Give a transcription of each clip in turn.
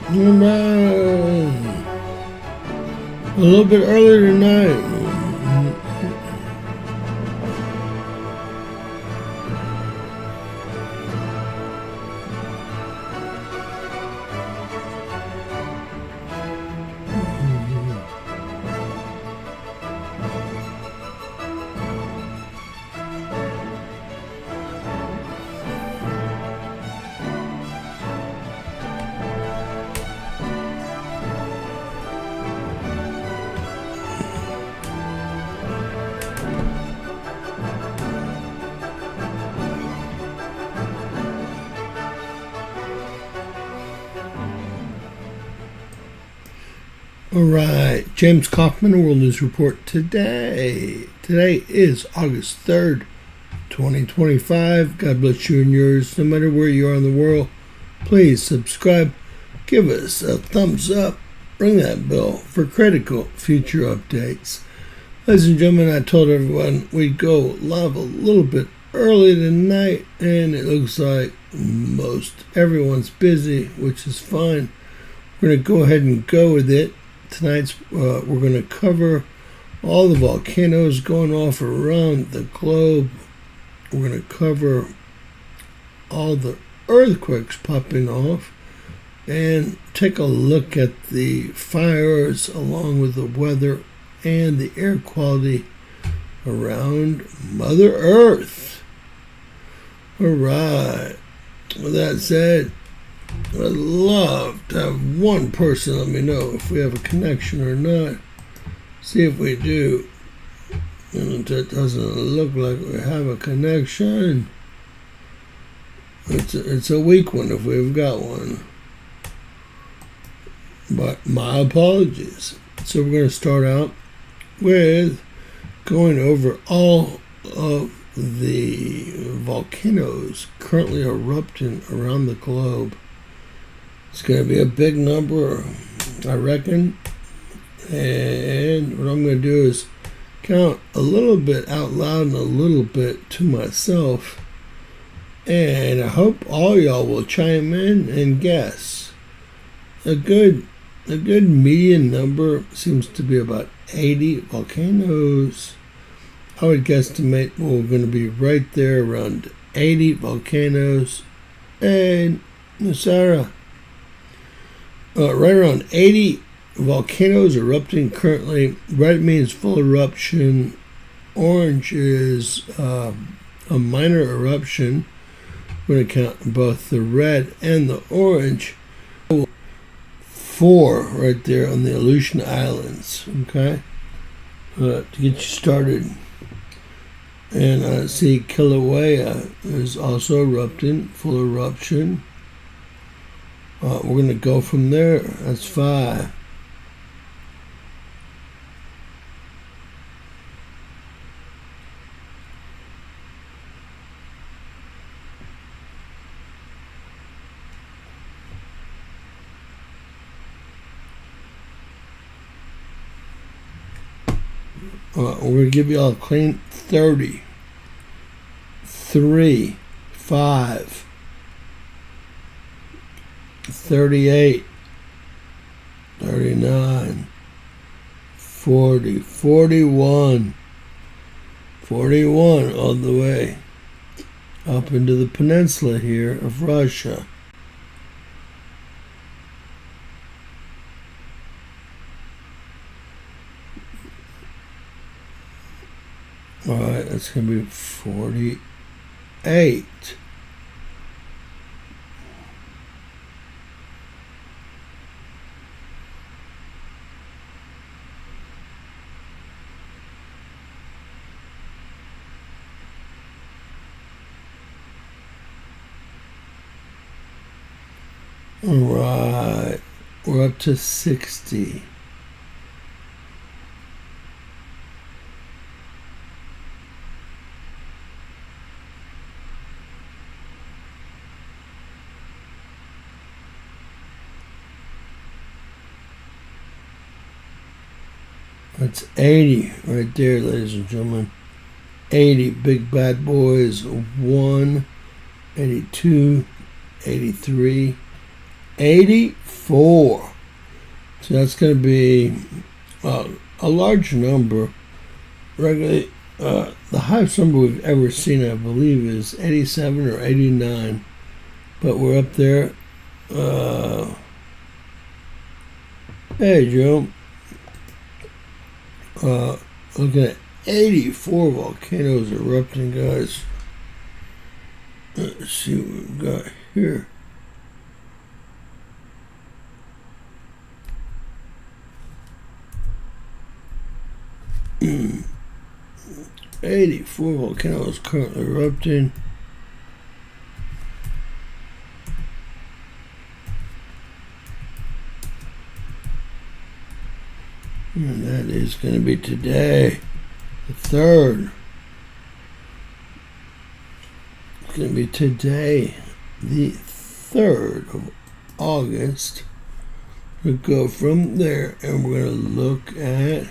Alright. A little bit earlier tonight. All right, James Kaufman, World News Report today. Today is August 3rd, 2025. God bless you and yours, no matter where you are in the world. Please subscribe, give us a thumbs up, ring that bell for critical future updates. Ladies and gentlemen, I told everyone we'd go live a little bit early tonight, and it looks like most everyone's busy, which is fine. We're going to go ahead and go with it. Tonight's we're going to cover all the volcanoes going off around the globe. We're going to cover all the earthquakes popping off and take a look at the fires along with the weather and the air quality around Mother Earth. All right. With that said, I'd love to have one person let me know if we have a connection or not. See if we do. And if it doesn't look like we have a connection, it's a weak one if we've got one. But my apologies. So we're going to start out with going over all of the volcanoes currently erupting around the globe. It's going to be a big number, I reckon. And what I'm going to do is count a little bit out loud and a little bit to myself. And I hope all y'all will chime in and guess. A good median number seems to be about 80 volcanoes. I would guesstimate we're going to be right there around 80 volcanoes. And Sarah, right around 80 volcanoes erupting currently. Red means full eruption. Orange is a minor eruption. We're going to count both the red and the orange. 4 right there on the Aleutian Islands. Okay, to get you started. And I see Kilauea is also erupting, full eruption. We're going to go from there. That's 5. We're going to give you all a clean 30, 3, 5, 38, 39, 40, 41, 41 all the way up into the peninsula here of Russia. All right, that's going to be 48. All right, we're up to 60. That's 80 right there, ladies and gentlemen. 80 big bad boys. 1, 82, 83, 84. So that's going to be a large number. Regularly, the highest number we've ever seen, I believe, is 87 or 89. But we're up there. Hey, Joe. Looking at 84 volcanoes erupting, guys. Let's see what we've got here. Mm. 84 volcanoes currently erupting. And that is going to be today, the 3rd. It's going to be today, the 3rd of August. We'll go from there and we're going to look at,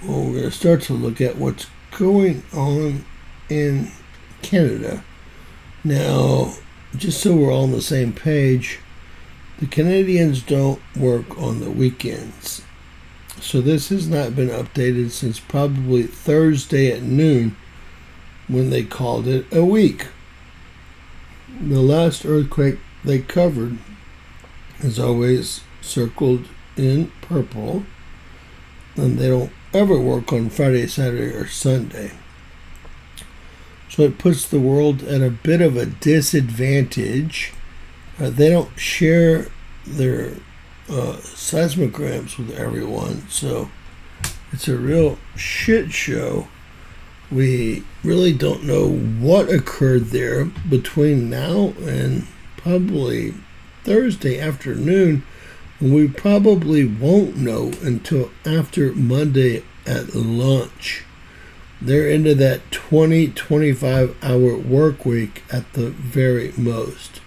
we're going to start to look at what's going on in Canada. Now, just so we're all on the same page, the Canadians don't work on the weekends. So this has not been updated since probably Thursday at noon when they called it a week. The last earthquake they covered is always circled in purple, and they don't ever work on Friday, Saturday, or Sunday. So it puts the world at a bit of a disadvantage. They don't share their seismograms with everyone, so it's a real shit show. We really don't know what occurred there between now and probably Thursday afternoon, and we probably won't know until after Monday at lunch. They're into that 20-25 hour work week at the very most.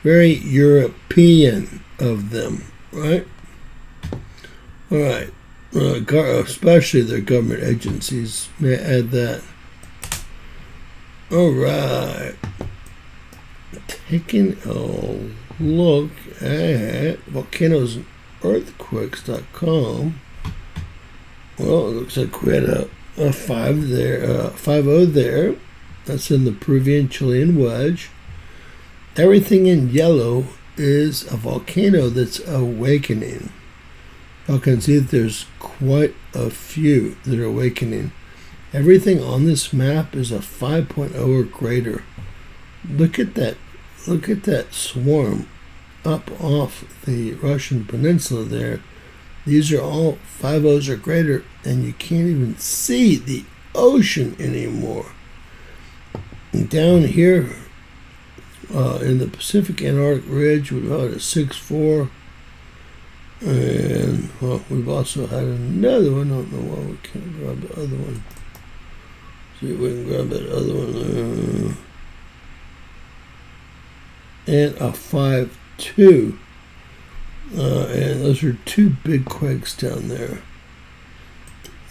Very European of them. Right? All right. Especially their government agencies. May I add that? All right. Taking a look at volcanoes and earthquakes.com. Well, it looks like we had a 5 there, 5-0 there. That's in the Peruvian-Chilean wedge. Everything in yellow is a volcano that's awakening. You can see that there's quite a few that are awakening. Everything on this map is a 5.0 or greater. Look at that swarm up off the Russian peninsula there. These are all 5.0s or greater, and you can't even see the ocean anymore. And down here, in the Pacific Antarctic Ridge, we've had a 6.4, and well, we've also had another one. I don't know why we can't grab the other one. See if we can grab that other one. And a 5.2, and those are 2 big quakes down there.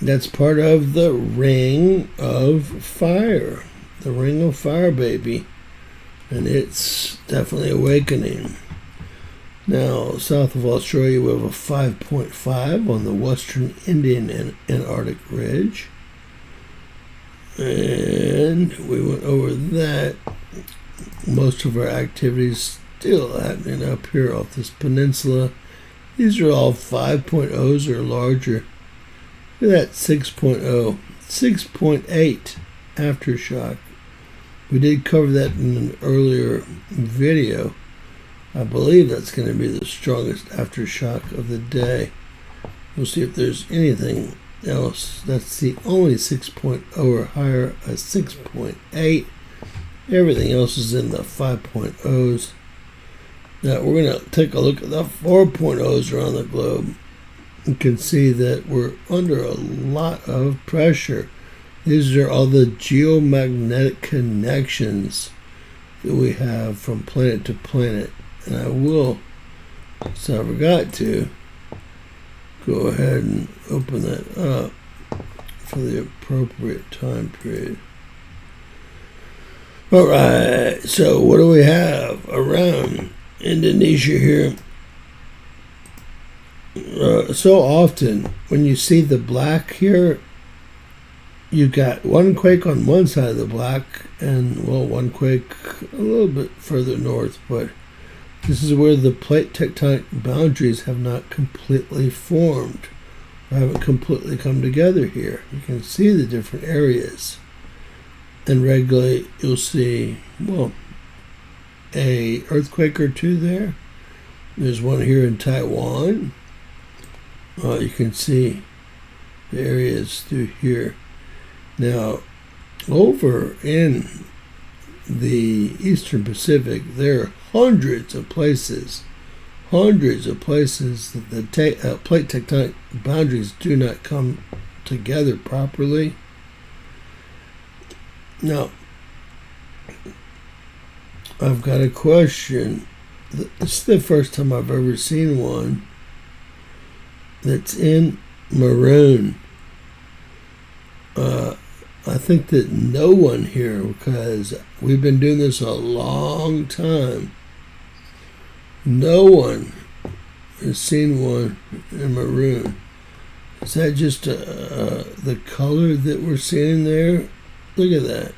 That's part of the Ring of Fire. The Ring of Fire, baby. And it's definitely awakening. Now, south of Australia, we have a 5.5 on the western Indian and Antarctic Ridge. And we went over that. Most of our activities still happening up here off this peninsula. These are all 5.0s or larger. Look at that 6.0. 6.8 aftershock. We did cover that in an earlier video. I believe that's going to be the strongest aftershock of the day. We'll see if there's anything else. That's the only 6.0 or higher, a 6.8. Everything else is in the 5.0s. Now we're going to take a look at the 4.0s around the globe. You can see that we're under a lot of pressure. These are all the geomagnetic connections that we have from planet to planet. And I will, so I forgot to, go ahead and open that up for the appropriate time period. All right, so what do we have around Indonesia here. So often when you see the black here, you got one quake on one side of the black and, well, one quake a little bit further north, but this is where the plate tectonic boundaries have not completely formed, or haven't completely come together here. You can see the different areas, and regularly you'll see, well, a earthquake or two there. There's one here in Taiwan. You can see the areas through here. Now, over in the Eastern Pacific, there are hundreds of places that the plate tectonic boundaries do not come together properly. Now, I've got a question. This is the first time I've ever seen one that's in maroon. I think that no one here, because we've been doing this a long time, no one has seen one in maroon. Is that just the color that we're seeing there? Look at that.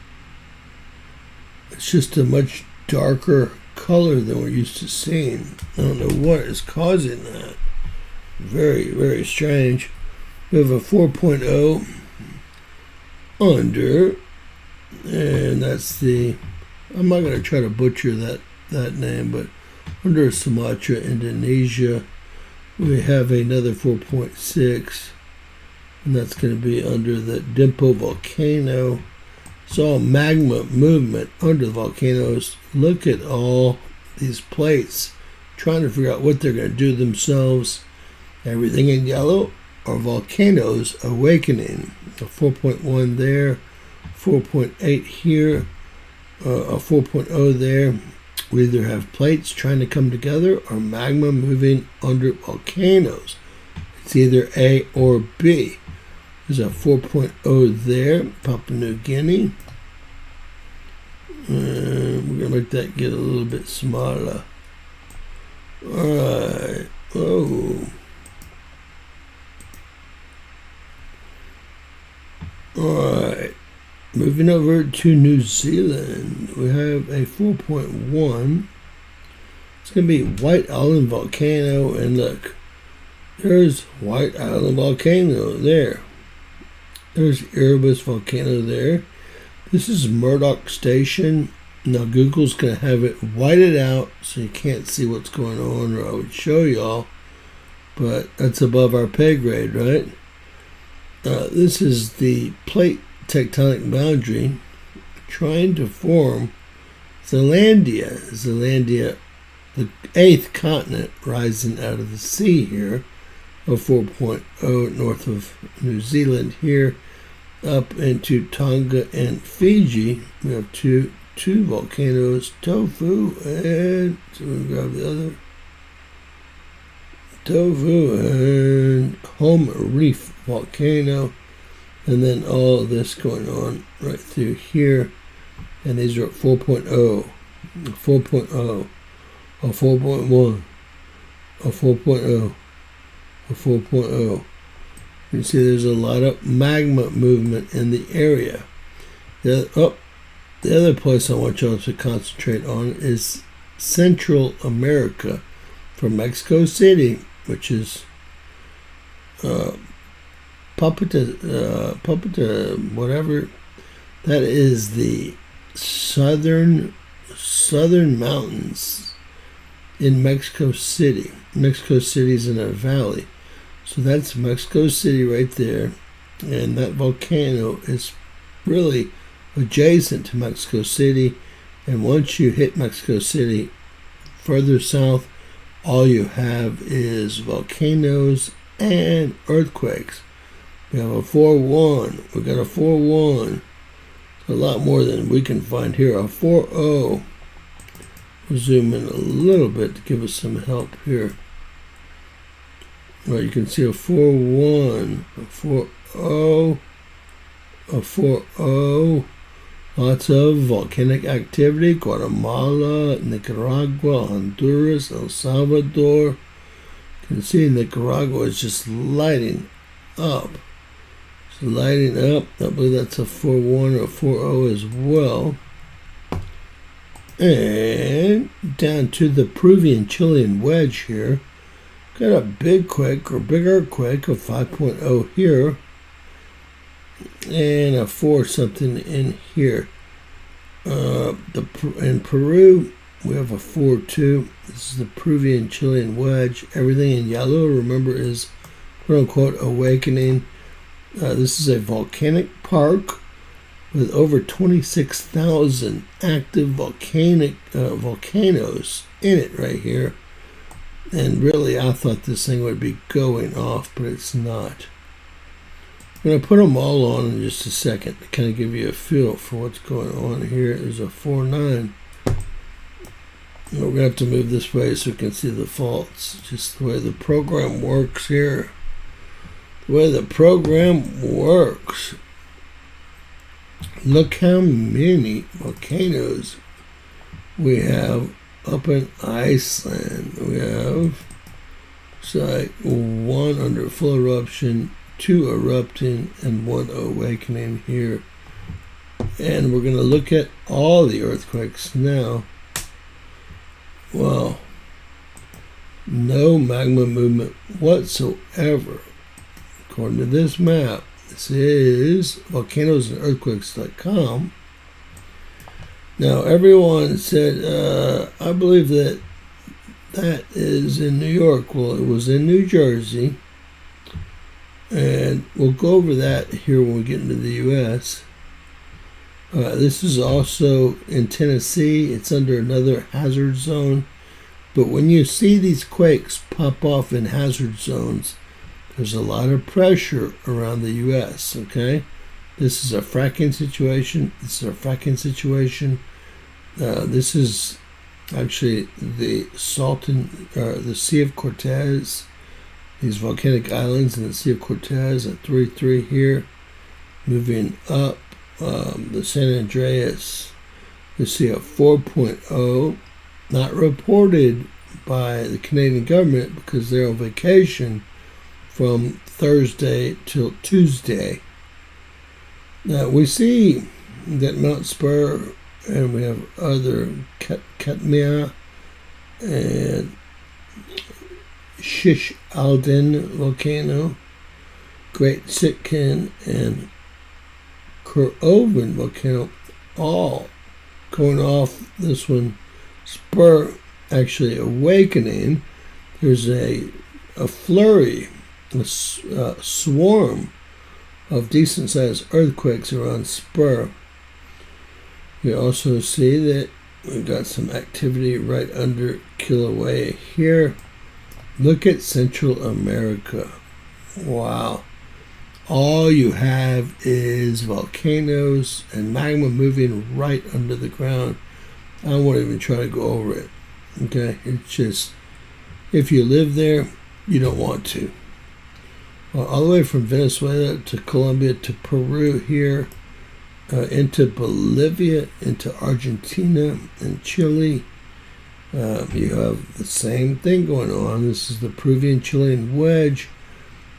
It's just a much darker color than we're used to seeing. I don't know what is causing that. Very, very strange. We have a 4.0 under, and that's the, I'm not going to try to butcher that name, but under Sumatra, Indonesia, we have another 4.6, and that's going to be under the Dimpo volcano. It's all magma movement under the volcanoes. Look at all these plates trying to figure out what they're going to do themselves. Everything in yellow are volcanoes awakening. A 4.1 there, 4.8 here, a 4.0 there. We either have plates trying to come together or magma moving under volcanoes. It's either A or B. There's a 4.0 there, Papua New Guinea. We're going to make that get a little bit smaller. Alright. Whoa. Alright. Moving over to New Zealand, we have a 4.1. It's going to be White Island Volcano, and look, there's White Island Volcano there. There's Erebus Volcano there. This is Murdoch Station. Now Google's going to have it whited out so you can't see what's going on, or I would show y'all, but that's above our pay grade, right? This is the plate tectonic boundary trying to form Zealandia. Zealandia, the 8th continent rising out of the sea here, of 4.0 north of New Zealand here, up into Tonga and Fiji. We have two volcanoes, Tofu, and so we grab the other, Tofu and Home Reef Volcano, and then all of this going on right through here, and these are at 4.0, 4.0, a 4.1, a 4.0, a 4.0. You see there's a lot of magma movement in the area. The other place I want y'all to concentrate on is Central America, from Mexico City, which is Papua, whatever. That is the southern mountains in Mexico City. Mexico City's in a valley. So that's Mexico City right there. And that volcano is really adjacent to Mexico City. And once you hit Mexico City, further south, all you have is volcanoes and earthquakes. We have a 4.1. We got a 4.1. A lot more than we can find here. A 4.0. We'll zoom in a little bit to give us some help here. Well, you can see a 4.1, a 4.0, a 4.0, Lots of volcanic activity. Guatemala, Nicaragua, Honduras, El Salvador. You can see Nicaragua is just lighting up. It's lighting up. I believe that's a 4.1 or 4.0 as well. And down to the Peruvian-Chilean wedge here. Got a big quake or big earthquake of 5.0 here. And a 4 something in here. In Peru, we have a 4.2. This is the Peruvian-Chilean wedge. Everything in yellow, remember, is quote-unquote awakening. This is a volcanic park with over 26,000 active volcanoes in it right here. And really, I thought this thing would be going off, but it's not. I'm going to put them all on in just a second to kind of give you a feel for what's going on here. There's a 4.9. We're going to have to move this way so we can see the faults. Just the way the program works here. The way the program works. Look how many volcanoes we have up in Iceland. We have like 1 under full eruption, 2 erupting, and 1 awakening here. And we're going to look at all the earthquakes now. Well, no magma movement whatsoever. According to this map, this is volcanoesandearthquakes.com. Now, everyone said, I believe that is in New York. Well, it was in New Jersey. And we'll go over that here when we get into the U.S. This is also in Tennessee. It's under another hazard zone. But when you see these quakes pop off in hazard zones, there's a lot of pressure around the U.S., okay? This is a fracking situation. This is a fracking situation. This is actually the the Sea of Cortez. These volcanic islands in the Sea of Cortez at 3.3 here. Moving up, the San Andreas, you see a 4.0, not reported by the Canadian government because they're on vacation from Thursday till Tuesday. Now we see that Mount Spur, and we have other Katmia and Shish Alden volcano, Great Sitkin, and Kurovan volcano, all going off. This one, Spur, actually awakening. There's a flurry, a swarm of decent-sized earthquakes around Spur. You also see that we've got some activity right under Kilauea here. Look at Central America. Wow. All you have is volcanoes and magma moving right under the ground. I won't even try to go over it. Okay? It's just, if you live there, you don't want to. Well, all the way from Venezuela to Colombia to Peru here, into Bolivia, into Argentina and Chile. You have the same thing going on. This is the Peruvian-Chilean wedge.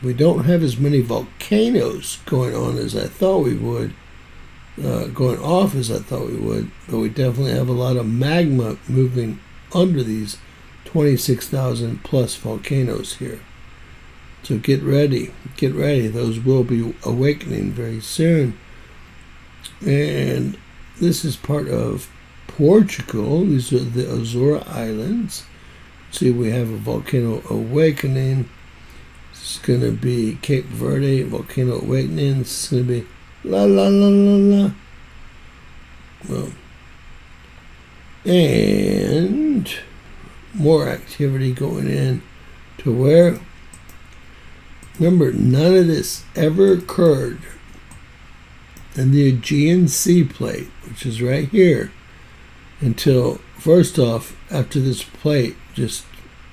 We don't have as many volcanoes going on as I thought we would, going off as I thought we would, but we definitely have a lot of magma moving under these 26,000 plus volcanoes here. So get ready. Those will be awakening very soon. And this is part of Portugal. These are the Azores Islands. See, we have a volcano awakening. It's going to be Cape Verde volcano awakening. It's going to be la la la la la. Well, and more activity going in to where, remember, none of this ever occurred in the Aegean Sea plate, which is right here, until, first off, after this plate just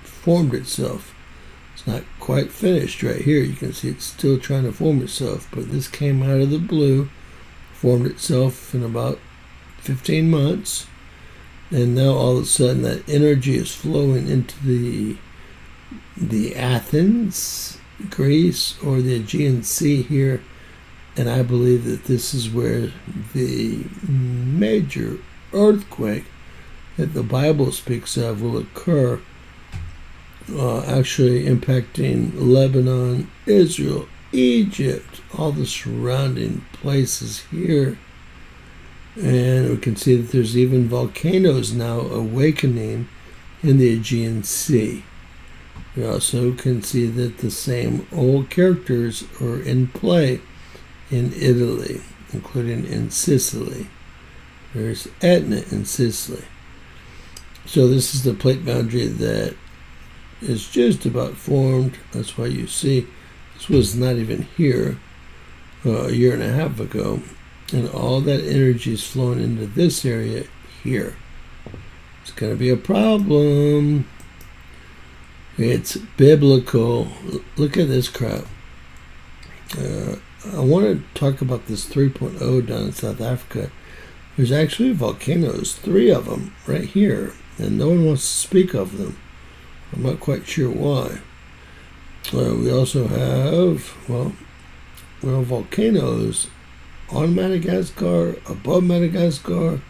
formed itself. It's not quite finished right here. You can see it's still trying to form itself, but this came out of the blue, formed itself in about 15 months. And now all of a sudden that energy is flowing into the Athens, Greece, or the Aegean Sea here. And I believe that this is where the major earthquake that the Bible speaks of will occur, actually impacting Lebanon, Israel, Egypt, all the surrounding places here. And we can see that there's even volcanoes now awakening in the Aegean Sea. We also can see that the same old characters are in play in Italy, including in Sicily. There's Etna in Sicily. So this is the plate boundary that is just about formed. That's why you see this was not even here a year and a half ago. And all that energy is flowing into this area here. It's going to be a problem. It's biblical. Look at this crap. I want to talk about this 3.0 down in South Africa. There's actually volcanoes, 3 of them right here, and no one wants to speak of them. I'm not quite sure why. We also have, well, volcanoes on Madagascar, above Madagascar,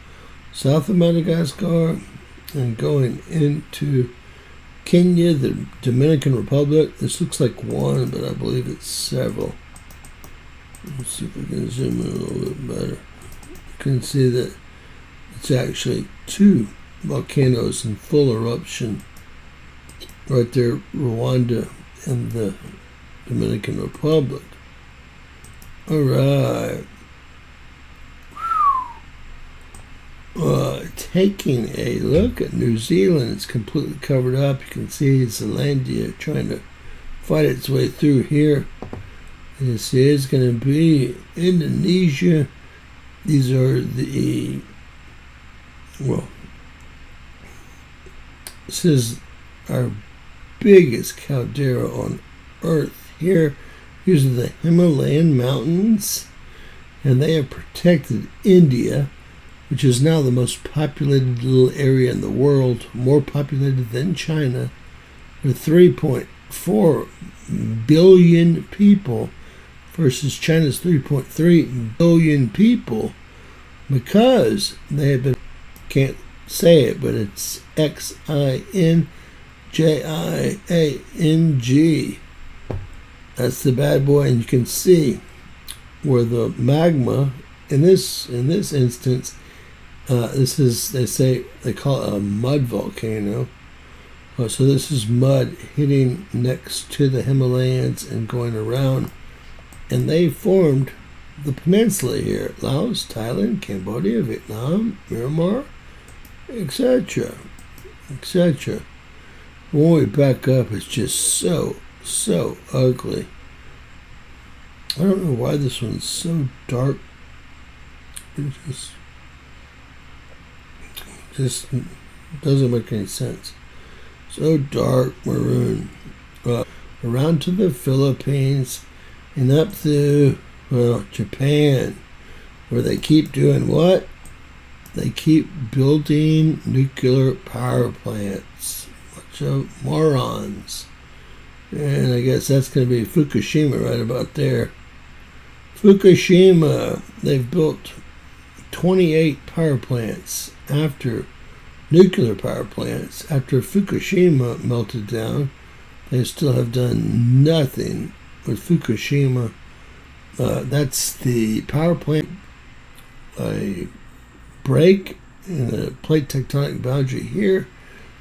south of Madagascar, and going into Kenya, the Dominican Republic. This looks like one, but I believe it's several. Let's see if we can zoom in a little bit better. You can see that it's actually 2 volcanoes in full eruption. Right there, Rwanda and the Dominican Republic. All right. Taking a look at New Zealand, it's completely covered up. You can see Zealandia trying to fight its way through here. This is going to be Indonesia. These are this is our biggest caldera on Earth here. These are the Himalayan mountains, and they have protected India, which is now the most populated little area in the world, more populated than China, with 3.4 billion people versus China's 3.3 billion people, because they have been, can't say it, but it's Xinjiang. That's the bad boy, and you can see where the magma, in this instance, this is, they call it a mud volcano. So this is mud hitting next to the Himalayas and going around, and they formed the peninsula here: Laos, Thailand, Cambodia, Vietnam, Myanmar, etc., etc. When we back up, it's just so ugly. I don't know why this one's so dark. It just doesn't make any sense. So dark maroon. Around to the Philippines and up through, Japan, where they keep doing what? They keep building nuclear power plants. Bunch of morons. And I guess that's going to be Fukushima right about there. Fukushima, they've built 28 power plants after nuclear power plants. After Fukushima melted down, they still have done nothing with Fukushima. That's the power plant, a break in the plate tectonic boundary here.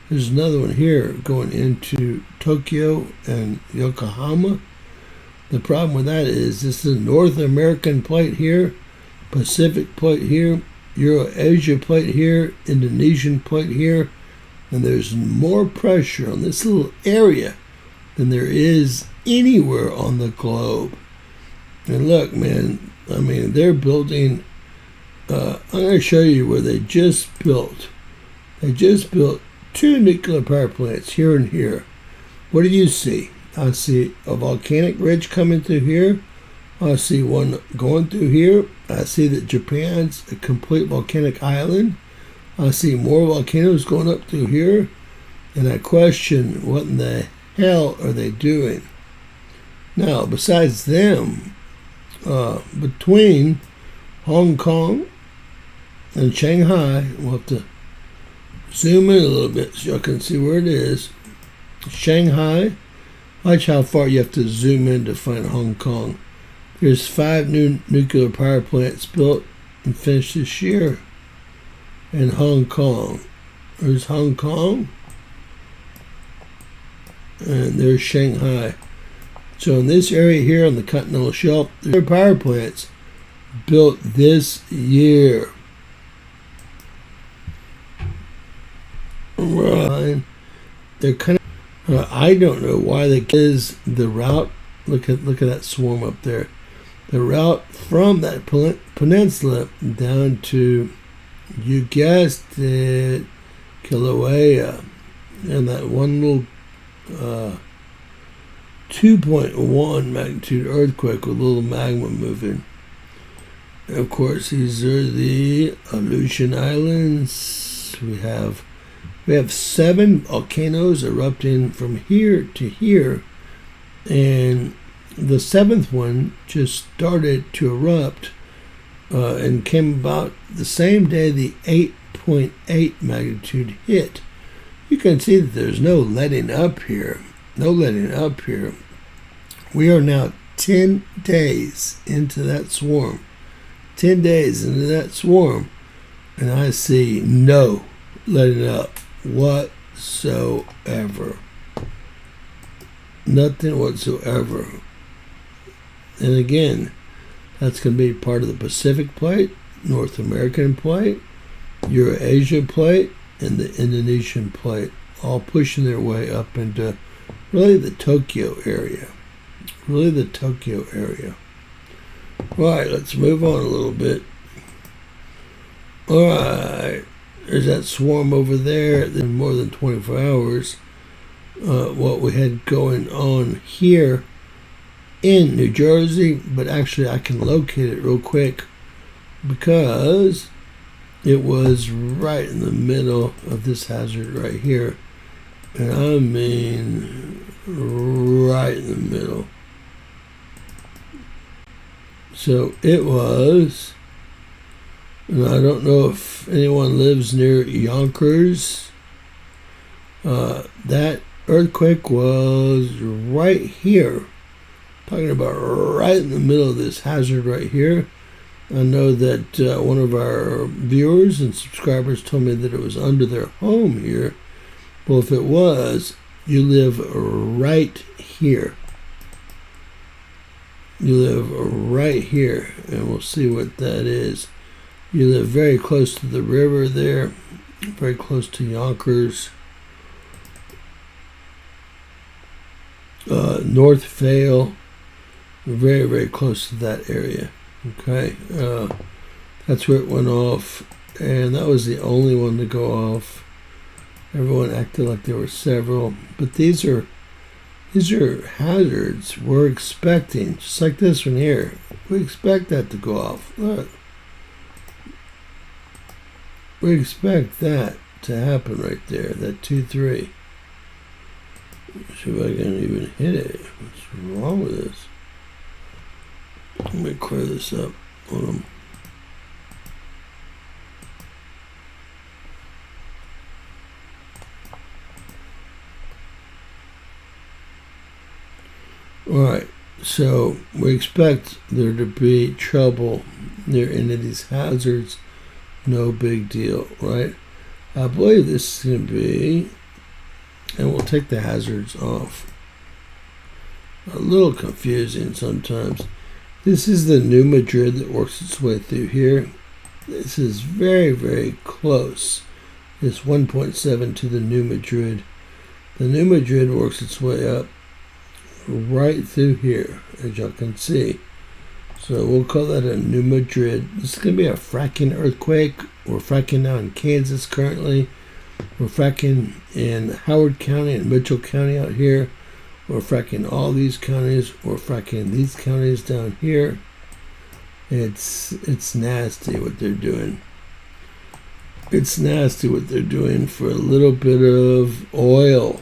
There's another one here going into Tokyo and Yokohama. The problem with that is this is a North American plate here, Pacific plate here, Euro-Asia plate here, Indonesian plate here, and there's more pressure on this little area than there is anywhere on the globe. And look, man, I mean, they're building, I'm going to show you where they just built 2 nuclear power plants here and here. What do you see? I see a volcanic ridge coming through here. I see one going through here. I see that Japan's a complete volcanic island. I see more volcanoes going up through here. And I question, what in the hell are they doing? Now, besides them, between Hong Kong and Shanghai, we'll have to zoom in a little bit so y'all can see where it is. Shanghai, watch how far you have to zoom in to find Hong Kong. There's 5 new nuclear power plants built and finished this year in Hong Kong. There's Hong Kong, and there's Shanghai. So in this area here on the continental shelf, there are power plants built this year. Right. They're kind of, I don't know why they is the route. Look at that swarm up there. The route from that peninsula down to, you guessed it, Kilauea, and that one little 2.1 magnitude earthquake with a little magma moving. And of course, these are the Aleutian Islands. We have 7 volcanoes erupting from here to here, and the 7th one just started to erupt and came about the same day the 8.8 magnitude hit. You can see that there's no letting up here. No letting up here. We are now 10 days into that swarm. 10 days into that swarm, and I see no letting up whatsoever. Nothing whatsoever. And again, that's going to be part of the Pacific plate, North American plate, Eurasia plate, and the Indonesian plate, all pushing their way up into really the Tokyo area. Really the Tokyo area. All right, let's move on a little bit. All right, there's that swarm over there in more than 24 hours. What we had going on here in New Jersey, but actually I can locate it real quick because it was right in the middle of this hazard right here. And I mean right in the middle. So it was, and I don't know if anyone lives near Yonkers. That earthquake was right here. Talking about right in the middle of this hazard right here. I know that one of our viewers and subscribers told me that it was under their home here. Well, if it was, you live right here. You live right here, and we'll see what that is. You live very close to the river there, very close to Yonkers. North Vale, very, very close to that area. Okay, that's where it went off, and that was the only one to go off. Everyone acted like there were several, but these are hazards we're expecting, just like this one here. We expect that to go off. Look, we expect that to happen right there. That 2-3. See if I can even hit it. What's wrong with this? Let me clear this up on them. Alright, so we expect there to be trouble near any of these hazards. No big deal, right? I believe this is going to be, and we'll take the hazards off. A little confusing sometimes. This is the New Madrid that works its way through here. This is very, very close. It's 1.7 to the New Madrid. The New Madrid works its way up right through here, as y'all can see. So we'll call that a New Madrid. This is going to be a fracking earthquake. We're fracking now in Kansas currently. We're fracking in Howard County and Mitchell County out here. We're fracking all these counties. We're fracking these counties down here. It's nasty what they're doing. It's nasty what they're doing for a little bit of oil.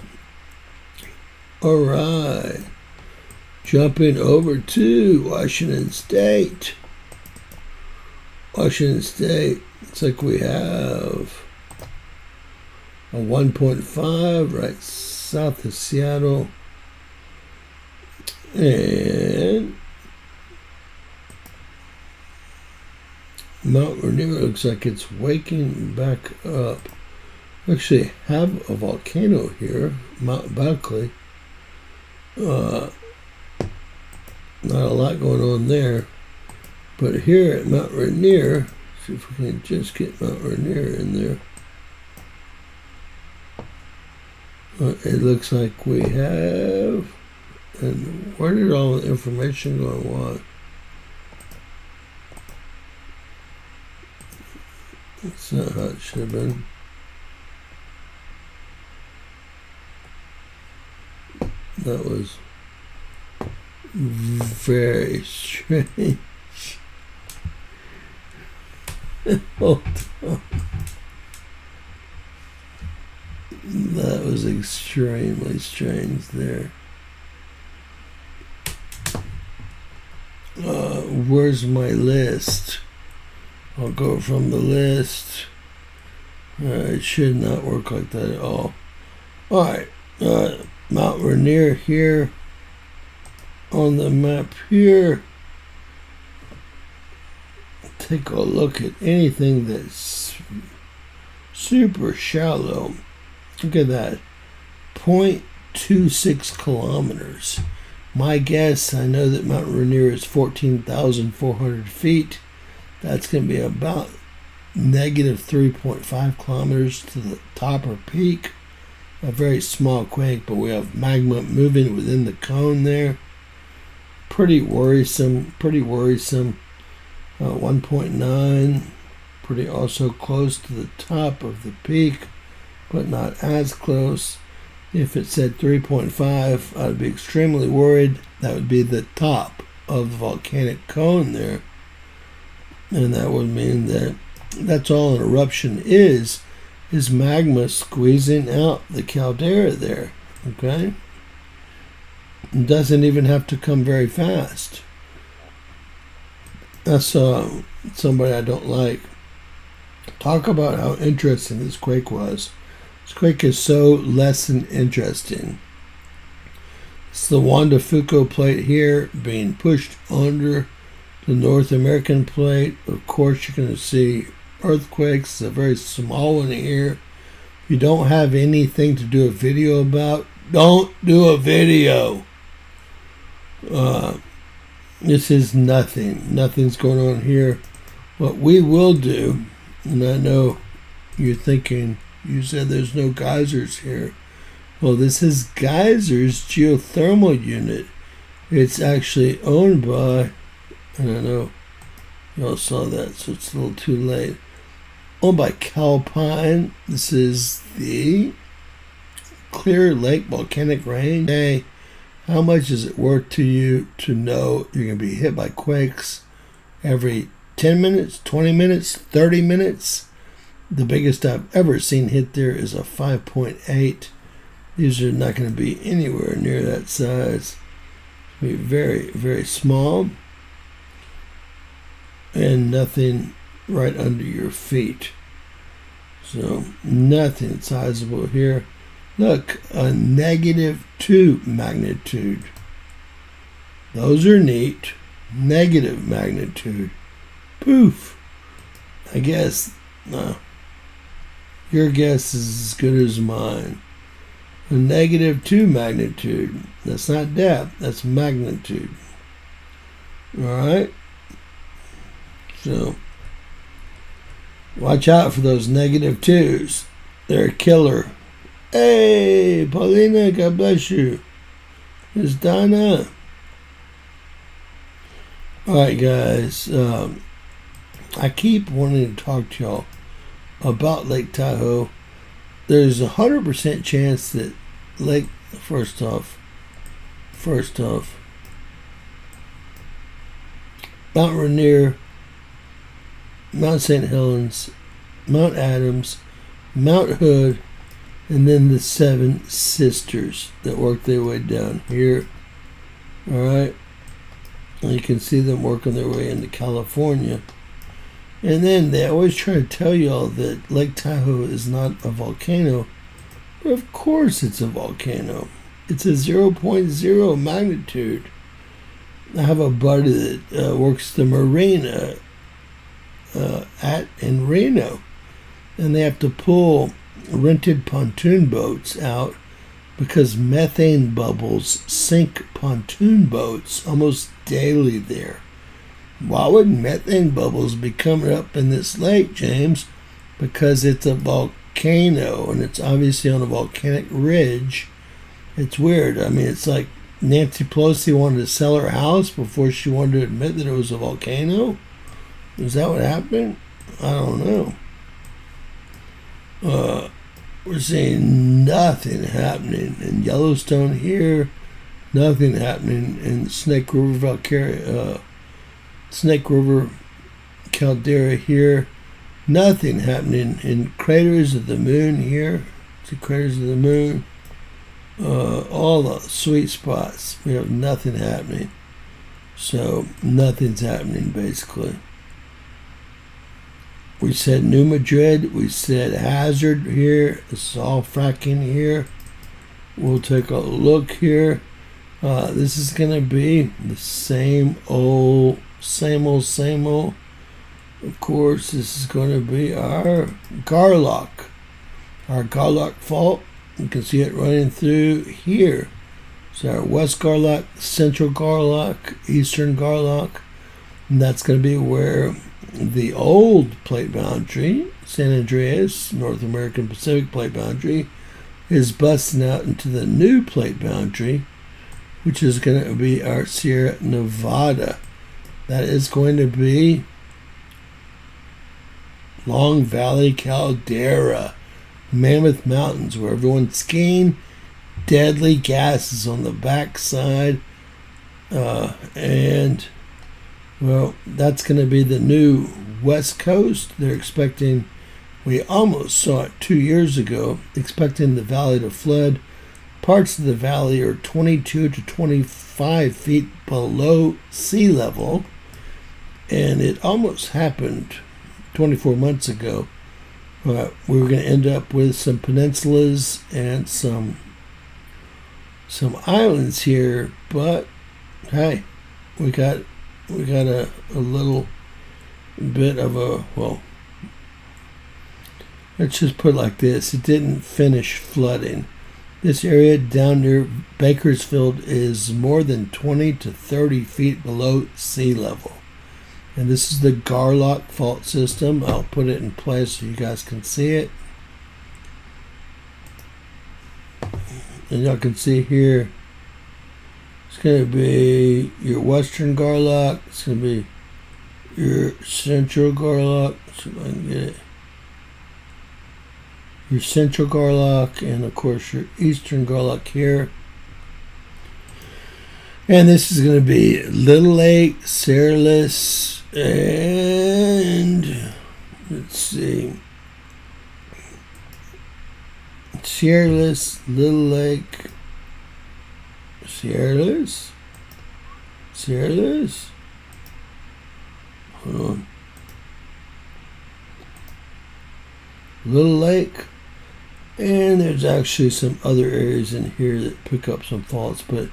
All right. Jumping over to Washington State. Washington State. Looks like we have a 1.5 right south of Seattle. And Mount Rainier looks like it's waking back up. We actually have a volcano here, Mount Buckley. Not a lot going on there. But here at Mount Rainier, see if we can just get Mount Rainier in there. It looks like we have, and where did all the information go and what? That's not how it should have been. That was very strange. Hold on. That was extremely strange there. Where's my list? I'll go from the list. It should not work like that at all. Alright, Mount Rainier here on the map here. Take a look at anything that's super shallow. Look at that, 0.26 kilometers. My guess, I know that Mount Rainier is 14,400 feet. That's going to be about negative 3.5 kilometers to the top or peak. A very small quake, but we have magma moving within the cone there. Pretty worrisome, 1.9, pretty also close to the top of the peak, but not as close. If it said 3.5, I'd be extremely worried. That would be the top of the volcanic cone there. And that would mean that that's all an eruption is magma squeezing out the caldera there, okay? It doesn't even have to come very fast. I saw somebody I don't like talk about how interesting this quake was. This quake is so less than interesting. It's the Juan de Fuca plate here being pushed under the North American plate. Of course, you're going to see earthquakes. It's a very small one here. If you don't have anything to do a video about, don't do a video. This is nothing. Nothing's going on here. What we will do, and I know you're thinking, you said there's no geysers here. Well, this is Geysers Geothermal Unit. It's actually owned by, and I know you all saw that, so it's a little too late. Owned by Calpine. This is the Clear Lake Volcanic Range. Hey, how much is it worth to you to know you're going to be hit by quakes every 10 minutes, 20 minutes, 30 minutes? The biggest I've ever seen hit there is a 5.8. These are not going to be anywhere near that size. It's going to be very, very small. And nothing right under your feet. So nothing sizable here. Look, a -2 magnitude. Those are neat. Negative magnitude. Poof. I guess your guess is as good as mine. A -2 magnitude. That's not depth, that's magnitude. Alright? So, watch out for those -2s. They're a killer. Hey, Paulina, God bless you. It's Donna. Alright, guys. I keep wanting to talk to y'all about Lake Tahoe. There's 100% chance that first off, Mount Rainier Mount St. Helens, Mount Adams, Mount Hood, and then the Seven Sisters that work their way down here. All right. And you can see them working their way into California. And then they always try to tell you all that Lake Tahoe is not a volcano. But of course it's a volcano. It's a 0.0 magnitude. I have a buddy that works the marina in Reno. And they have to pull rented pontoon boats out because methane bubbles sink pontoon boats almost daily there. Why would methane bubbles be coming up in this lake, James? Because it's a volcano, and it's obviously on a volcanic ridge. It's weird. I mean, it's like Nancy Pelosi wanted to sell her house before she wanted to admit that it was a volcano. Is that what happened? I don't know. We're seeing nothing happening in Yellowstone here, nothing happening in Snake River, Caldera here, nothing happening in craters of the moon here. See craters of the moon, all the sweet spots. We have nothing happening, so nothing's happening basically. We said New Madrid, we said Hazard here, this is all fracking here. We'll take a look here. This is going to be the same old. Of course, this is going to be our Garlock fault. You can see it running through here. So our West Garlock, Central Garlock, Eastern Garlock, and that's going to be where the old plate boundary, San Andreas, North American Pacific plate boundary, is busting out into the new plate boundary, which is going to be our Sierra Nevada. That is going to be Long Valley Caldera, Mammoth Mountains, where everyone's skiing, deadly gases on the backside, and well, that's going to be the new West Coast. They're expecting, we almost saw it 2 years ago, expecting the valley to flood. Parts of the valley are 22 to 25 feet below sea level, and it almost happened 24 months ago. We were going to end up with some peninsulas and some islands here, but hey, we got a little bit of a, well, let's just put it like this. It didn't finish flooding. This area down near Bakersfield is more than 20 to 30 feet below sea level. And this is the Garlock fault system. I'll put it in place so you guys can see it. And y'all can see here, it's going to be your Western Garlock. It's going to be your Central Garlock. Let's see if I can get it. Your Central Garlock, and of course your Eastern Garlock here. And this is going to be Little Lake, Searless, and let's see, Searless, Little Lake, Searless, hold on, Little Lake, and there's actually some other areas in here that pick up some faults, but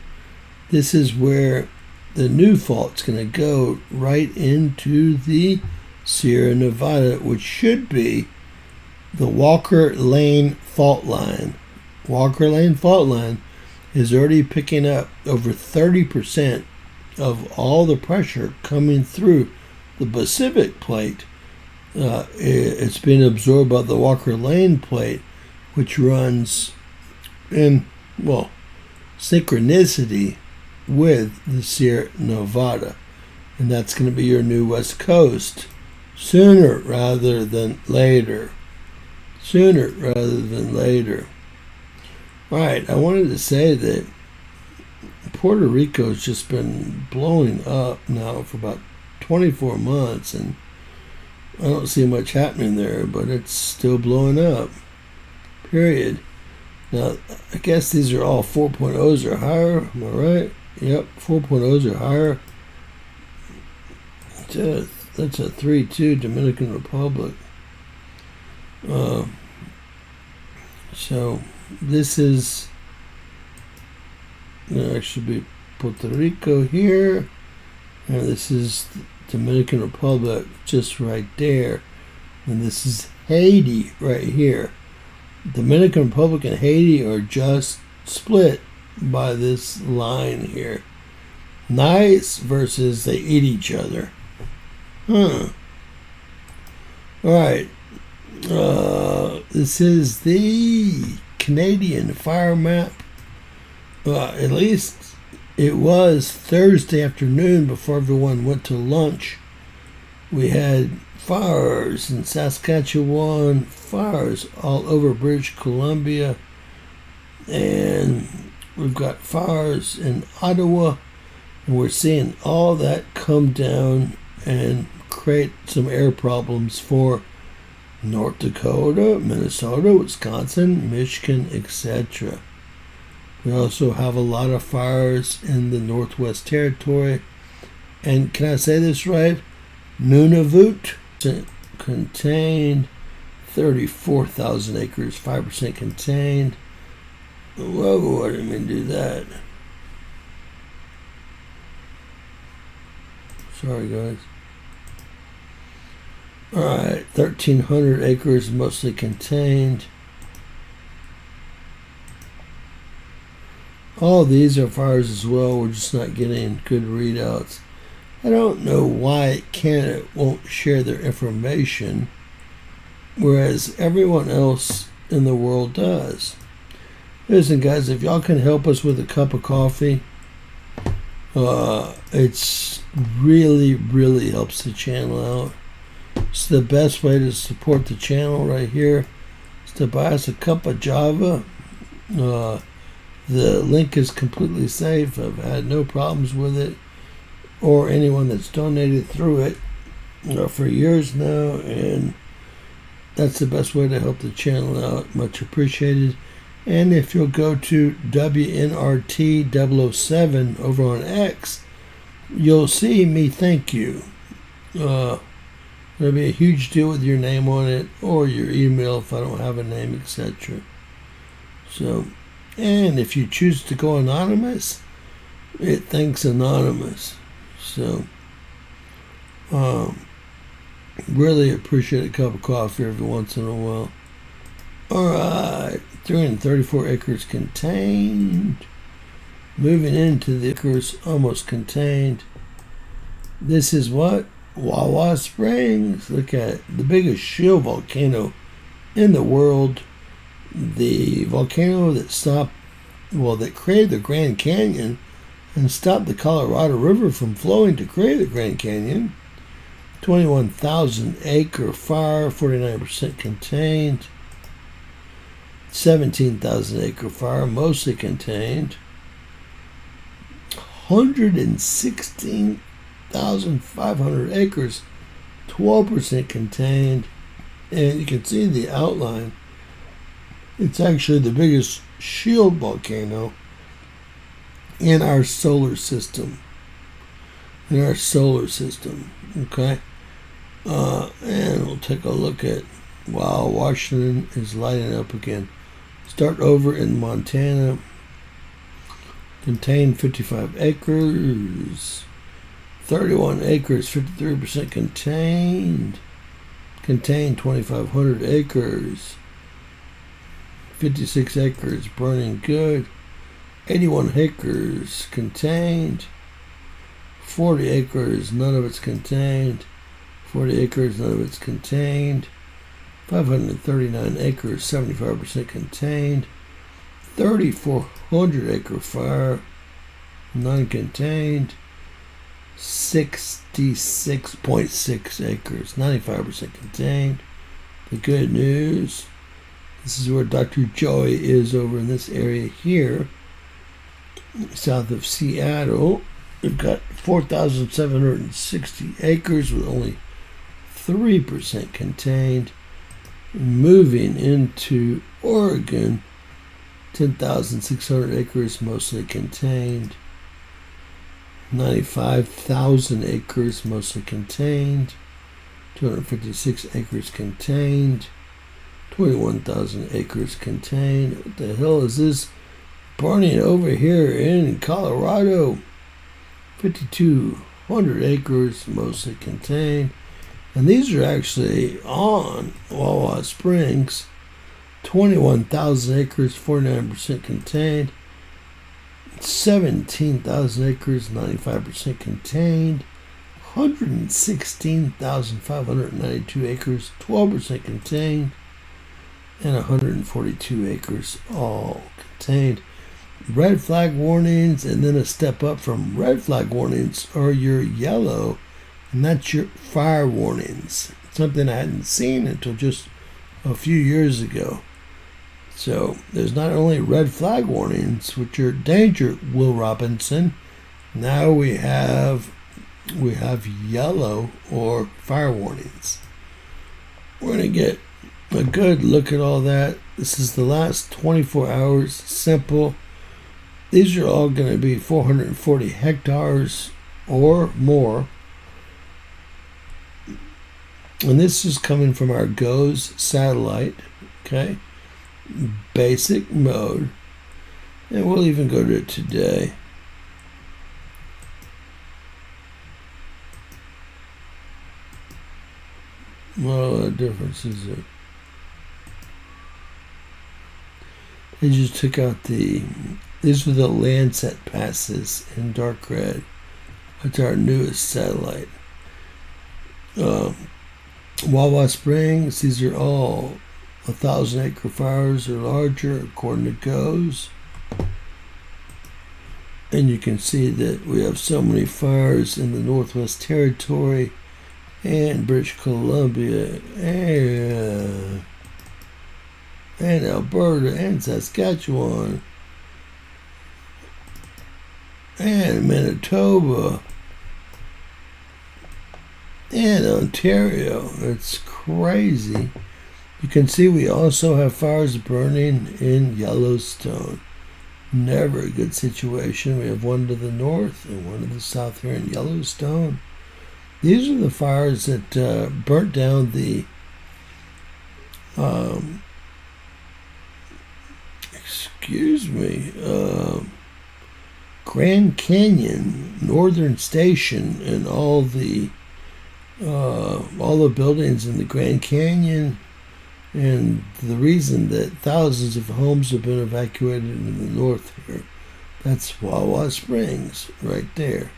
this is where the new fault's going to go, right into the Sierra Nevada, which should be the Walker Lane fault line. Walker Lane fault line is already picking up over 30% of all the pressure coming through the Pacific plate. It's being absorbed by the Walker Lane plate, which runs in, well, synchronicity with the Sierra Nevada, and that's going to be your new West Coast sooner rather than later. All right, I wanted to say that Puerto Rico's just been blowing up now for about 24 months, and I don't see much happening there, but it's still blowing up. Period. Now, I guess these are all 4.0s or higher. Am I right? Yep, 4.0s or higher. That's a 3-2 Dominican Republic. So this is, there should be Puerto Rico here, and this is Dominican Republic just right there, and this is Haiti right here. Dominican Republic and Haiti are just split by this line here. Nice versus they eat each other. Alright. This is the Canadian fire map. At least it was Thursday afternoon before everyone went to lunch. We had fires in Saskatchewan, fires all over British Columbia, and we've got fires in Ottawa, and we're seeing all that come down and create some air problems for North Dakota, Minnesota, Wisconsin, Michigan, etc. We also have a lot of fires in the Northwest Territory. And can I say this right? Nunavut contained 34,000 acres, 5% contained. Whoa, I didn't mean to do that. Sorry, guys. Alright, 1,300 acres, mostly contained. All these are fires as well. We're just not getting good readouts. I don't know why Canada won't share their information, whereas everyone else in the world does. Listen, guys, if y'all can help us with a cup of coffee, it's really helps the channel out. It's the best way to support the channel right here is to buy us a cup of Java. The link is completely safe. I've had no problems with it or anyone that's donated through it for years now, and that's the best way to help the channel out. Much appreciated. And if you'll go to WNRT007 over on X, you'll see me thank you. There'll be a huge deal with your name on it or your email if I don't have a name, etc. So, and if you choose to go anonymous, it thanks anonymous. So, really appreciate a cup of coffee every once in a while. Alright, 334 acres contained. Moving into the acres almost contained. This is what? Wawa Springs. Look at it. The biggest shield volcano in the world. The volcano that created the Grand Canyon and stopped the Colorado River from flowing to create the Grand Canyon. 21,000 acre fire, 49% contained. 17,000 acre fire, mostly contained. 116,500 acres, 12% contained. And you can see the outline. It's actually the biggest shield volcano in our solar system. Okay? And we'll take a look at, wow, Washington is lighting up again. Start over in Montana. Contained 55 acres. 31 acres, 53% contained. Contained 2,500 acres. 56 acres burning good. 81 acres contained. 40 acres, none of it's contained. 40 acres, none of it's contained. 539 acres, 75% contained. 3,400 acre fire, non-contained. 66.6 acres, 95% contained. The good news, this is where Dr. Joey is over in this area here, south of Seattle. We've got 4,760 acres with only 3% contained. Moving into Oregon, 10,600 acres, mostly contained. 95,000 acres, mostly contained. 256 acres contained. 21,000 acres contained. What the hell is this burning over here in Colorado? 5,200 acres, mostly contained. And these are actually on Wawa Springs. 21,000 acres, 49% contained. 17,000 acres, 95% contained. 116,592 acres, 12% contained. And 142 acres, all contained. Red flag warnings, and then a step up from red flag warnings are your yellow, and that's your fire warnings. Something I hadn't seen until just a few years ago. So there's not only red flag warnings, which are danger, Will Robinson. Now we have yellow or fire warnings. We're going to get a good look at all that. This is the last 24 hours. Simple. These are all going to be 440 hectares or more. And this is coming from our GOES satellite. Okay. Basic mode. And we'll even go to today. Well, the difference is that they just took out these were the Landsat passes in dark red. That's our newest satellite. Wawa Springs, these are all 1,000-acre fires or larger, according to GOES. And you can see that we have so many fires in the Northwest Territory and British Columbia and Alberta and Saskatchewan and Manitoba and Ontario. It's crazy. You can see we also have fires burning in Yellowstone. Never a good situation. We have one to the north and one to the south here in Yellowstone. These are the fires that burnt down the Grand Canyon Northern Station and all the buildings in the Grand Canyon, and the reason that thousands of homes have been evacuated in the north here. That's Wawa Springs right there.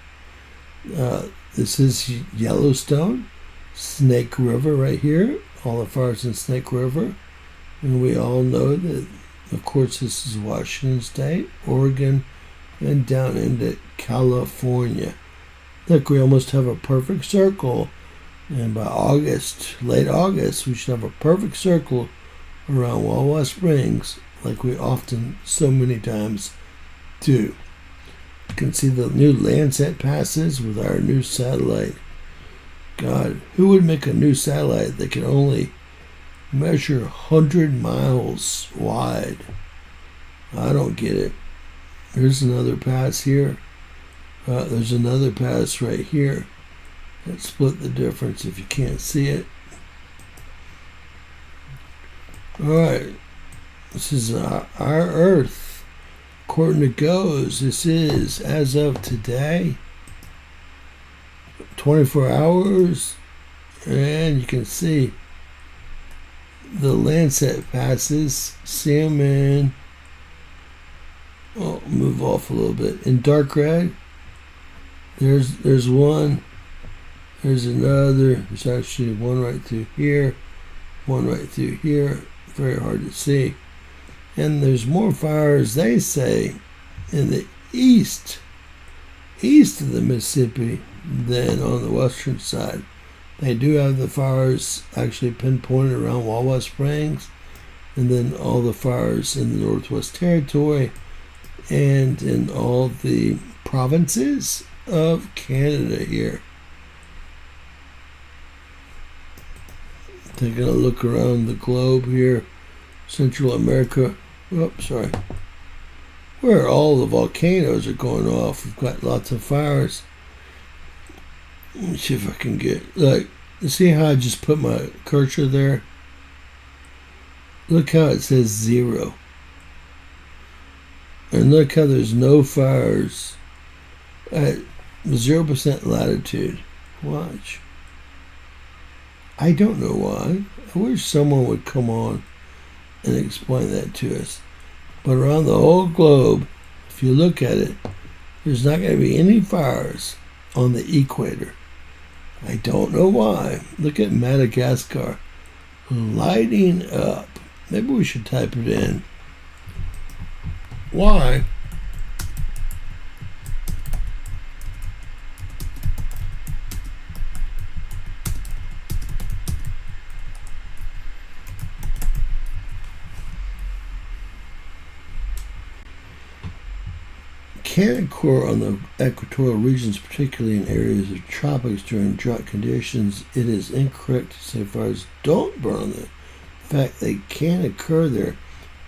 This is Yellowstone, Snake River right here, all the fires in Snake River. And we all know that, of course, this is Washington State, Oregon, and down into California. Look, we almost have a perfect circle. And by August, late August, we should have a perfect circle around Wawa Springs, like we often so many times do. You can see the new Landsat passes with our new satellite. God, who would make a new satellite that can only measure 100 miles wide? I don't get it. Here's another pass here. There's another pass right here. Let's split the difference if you can't see it. Alright. This is our Earth. According to GOES, this is, as of today, 24 hours. And you can see the Landsat passes. See them in. I'll move off a little bit. In dark red, there's one. There's another. There's actually one right through here. One right through here. Very hard to see. And there's more fires, they say, in the east of the Mississippi than on the western side. They do have the fires actually pinpointed around Wawa Springs, and then all the fires in the Northwest Territory and in all the provinces of Canada here. Taking a look around the globe here. Central America. Oh, sorry. Where all the volcanoes are going off. We've got lots of fires. Let me see if I can get, like, see how I just put my cursor there? Look how it says 0. And look how there's no fires at 0% latitude. Watch. I don't know why. I wish someone would come on and explain that to us. But around the whole globe, if you look at it, there's not going to be any fires on the equator. I don't know why. Look at Madagascar lighting up. Maybe we should type it in. Why? Can occur on the equatorial regions, particularly in areas of tropics during drought conditions. It is incorrect to say fires don't burn on them. In fact, they can occur there.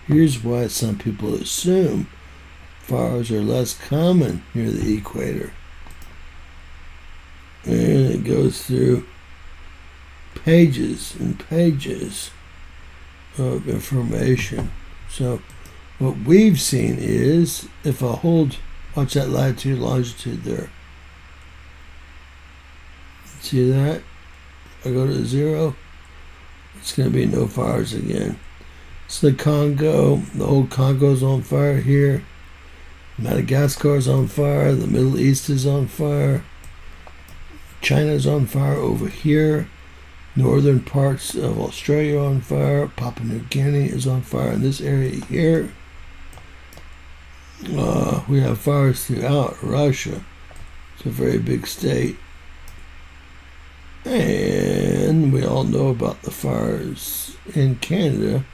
Here's why some people assume fires are less common near the equator. And it goes through pages and pages of information. So what we've seen is, if I hold, watch that latitude, longitude there. See that? I go to 0, it's going to be no fires again. It's the Congo. The whole Congo's on fire here. Madagascar's on fire. The Middle East is on fire. China's on fire over here. Northern parts of Australia are on fire. Papua New Guinea is on fire in this area here. We have fires throughout Russia. It's a very big state. And we all know about the fires in Canada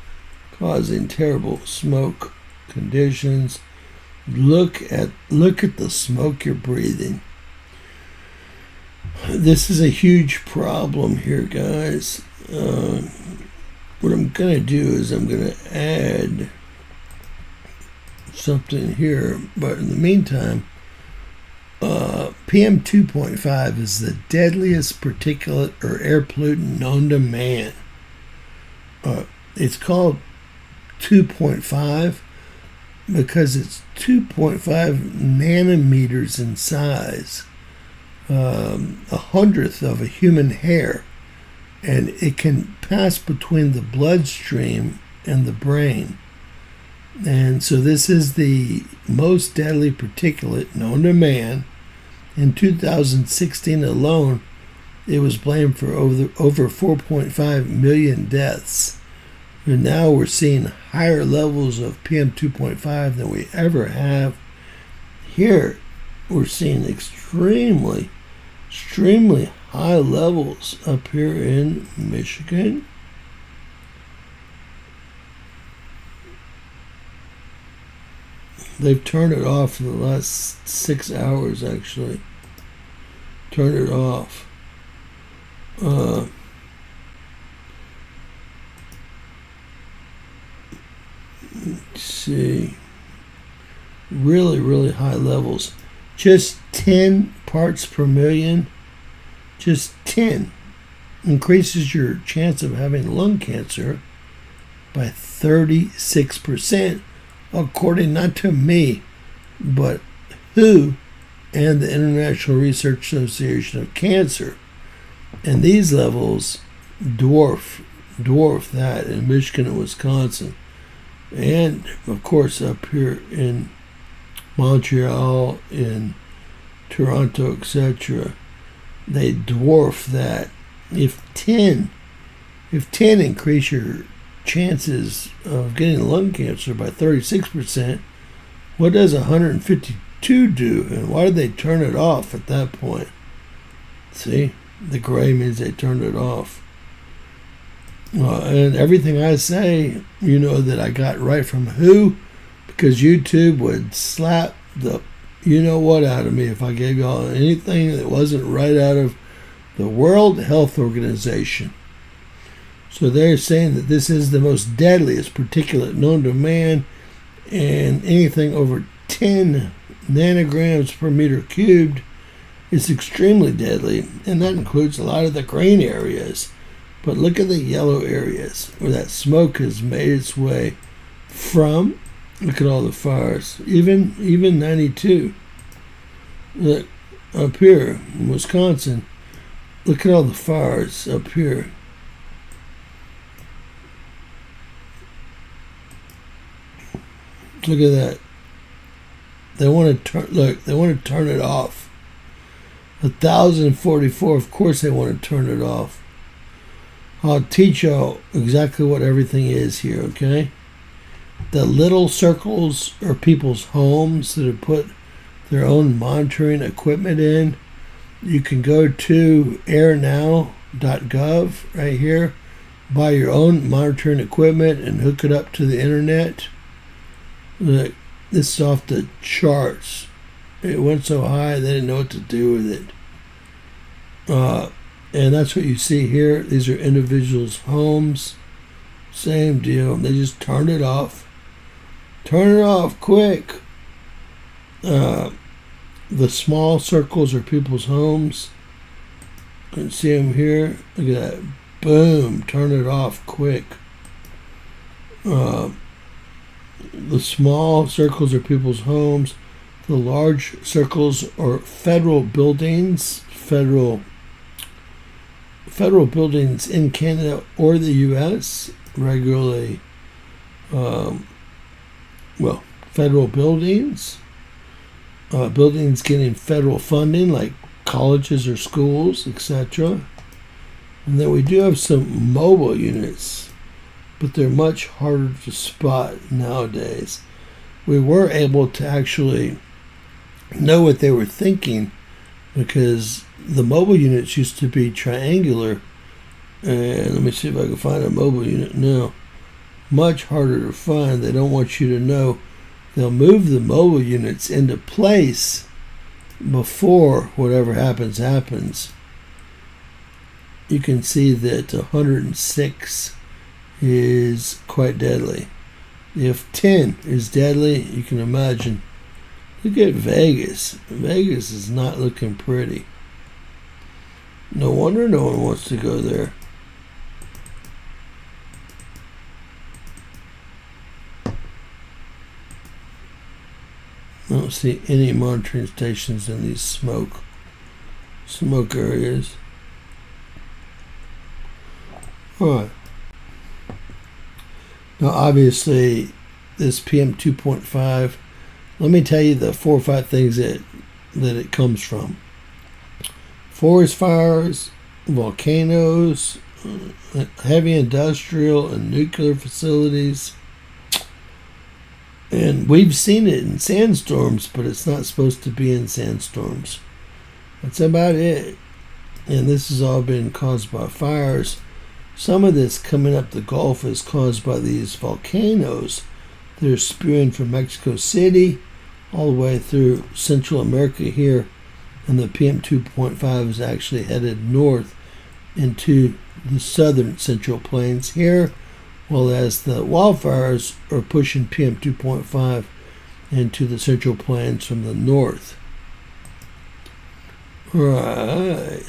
causing terrible smoke conditions. Look at the smoke you're breathing. This is a huge problem here, guys. What I'm going to do is I'm going to add something here, but in the meantime, PM 2.5 is the deadliest particulate or air pollutant known to man. It's called 2.5 because it's 2.5 nanometers in size, 1/100th of a human hair, and it can pass between the bloodstream and the brain. And so this is the most deadly particulate known to man. In 2016 alone, it was blamed for over 4.5 million deaths. And now we're seeing higher levels of PM 2.5 than we ever have. Here, we're seeing extremely high levels up here in Michigan. They've turned it off in the last 6 hours, actually. Turned it off. Let's see. Really high levels. Just 10 parts per million. Just 10 increases your chance of having lung cancer by 36%. According not to me, but WHO and the International Research Association of Cancer. And these levels dwarf that in Michigan and Wisconsin. And, of course, up here in Montreal, in Toronto, etc., they dwarf that. If 10 increase your chances of getting lung cancer by 36%, what does 152 do? And why did they turn it off at that point? See, the gray means they turned it off. And everything I say, you know that I got right from WHO, because YouTube would slap the you-know-what out of me if I gave y'all anything that wasn't right out of the World Health Organization. So they're saying that this is the most deadliest particulate known to man, and anything over 10 nanograms per meter cubed is extremely deadly, and that includes a lot of the green areas. But look at the yellow areas where that smoke has made its way from. Look at all the fires, even 92. Look up here in Wisconsin. Look at all the fires up here. Look at that. They want to turn. Look, they want to turn it off. 1,044. Of course, they want to turn it off. I'll teach y'all exactly what everything is here. Okay. The little circles are people's homes that have put their own monitoring equipment in. You can go to airnow.gov right here, buy your own monitoring equipment and hook it up to the internet. Look, this is off the charts. It went so high they didn't know what to do with it. And that's what you see here. These are individuals' homes. Same deal. They just turned it off. Turn it off quick. The small circles are people's homes. You can see them here. Look at that. Boom. Turn it off quick. The small circles are people's homes. The large circles are federal buildings. Federal buildings in Canada or the U.S. regularly. Federal buildings. Buildings getting federal funding like colleges or schools, etc. And then we do have some mobile units, but they're much harder to spot nowadays. We were able to actually know what they were thinking because the mobile units used to be triangular. And let me see if I can find a mobile unit now. Much harder to find. They don't want you to know. They'll move the mobile units into place before whatever happens. You can see that 106 is quite deadly. If 10 is deadly, you can imagine. Look at Vegas. Vegas is not looking pretty. No wonder no one wants to go there. I don't see any monitoring stations in these smoke areas. Alright. Now obviously this PM 2.5, let me tell you the 4 or 5 things that it comes from. Forest fires, volcanoes, heavy industrial and nuclear facilities. And we've seen it in sandstorms, but it's not supposed to be in sandstorms. That's about it. And this has all been caused by fires. Some of this coming up the Gulf is caused by these volcanoes that are spewing from Mexico City all the way through Central America here. And the PM 2.5 is actually headed north into the southern Central Plains here. Well, as the wildfires are pushing PM 2.5 into the Central Plains from the north. Right.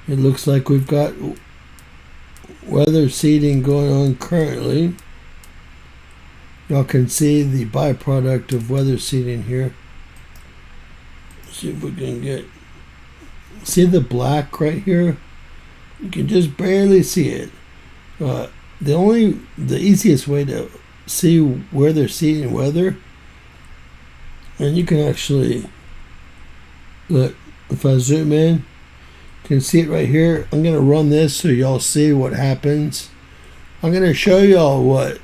It looks like we've got weather seeding going on currently. Y'all can see the byproduct of weather seeding here. Let's see if we can see the black right here? You can just barely see it. The easiest way to see where they're seeding weather, and you can actually look, if I zoom in, you can see it right here. I'm gonna run this so y'all see what happens. I'm gonna show y'all what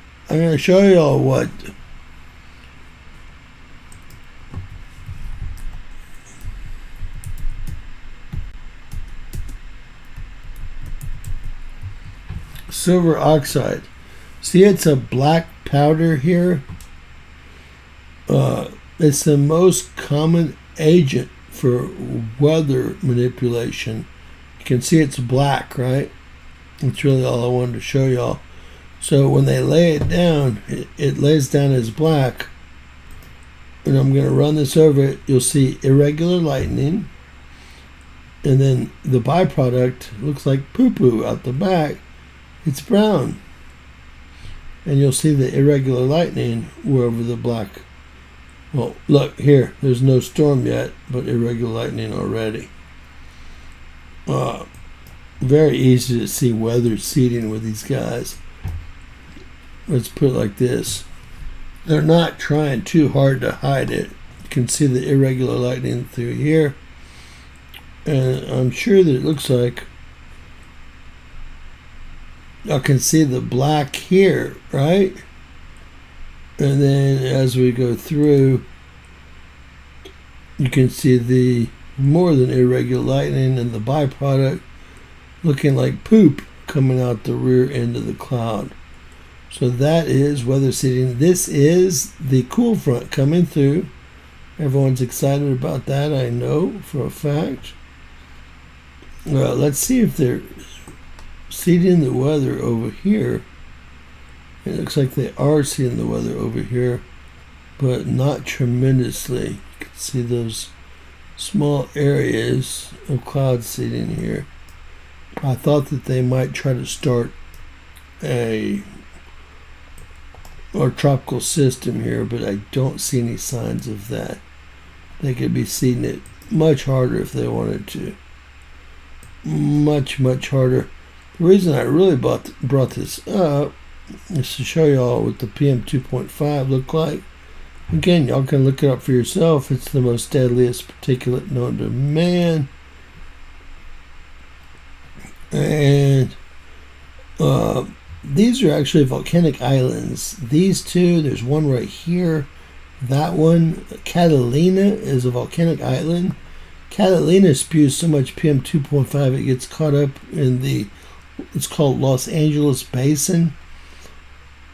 silver oxide. See, it's a black powder here. It's the most common agent for weather manipulation. You can see it's black, right? That's really all I wanted to show y'all. So when they lay it down, it lays down as black. And I'm going to run this over it. You'll see irregular lightning. And then the byproduct looks like poo-poo out the back. It's brown. And you'll see the irregular lightning wherever the black. Well, look here. There's no storm yet, but irregular lightning already. Very easy to see weather seeding with these guys. Let's put it like this. They're not trying too hard to hide it. You can see the irregular lightning through here. And I'm sure that it looks like I can see the black here, right? And then as we go through, you can see the more than irregular lightning and the byproduct looking like poop coming out the rear end of the cloud. So that is weather seeding. This is the cool front coming through. Everyone's excited about that, I know for a fact. Let's see if they're seeding the weather over here. It looks like they are seeing the weather over here, but not tremendously. You can see those small areas of cloud seeding here. I thought that they might try to start a tropical system here, but I don't see any signs of that. They could be seeding it much harder if they wanted to. Much harder. The reason I really brought this up is to show y'all what the PM 2.5 look like. Again, y'all can look it up for yourself. It's the most deadliest particulate known to man. And these are actually volcanic islands. These two, there's one right here. That one, Catalina, is a volcanic island. Catalina spews so much PM 2.5 it gets caught up in it's called Los Angeles Basin.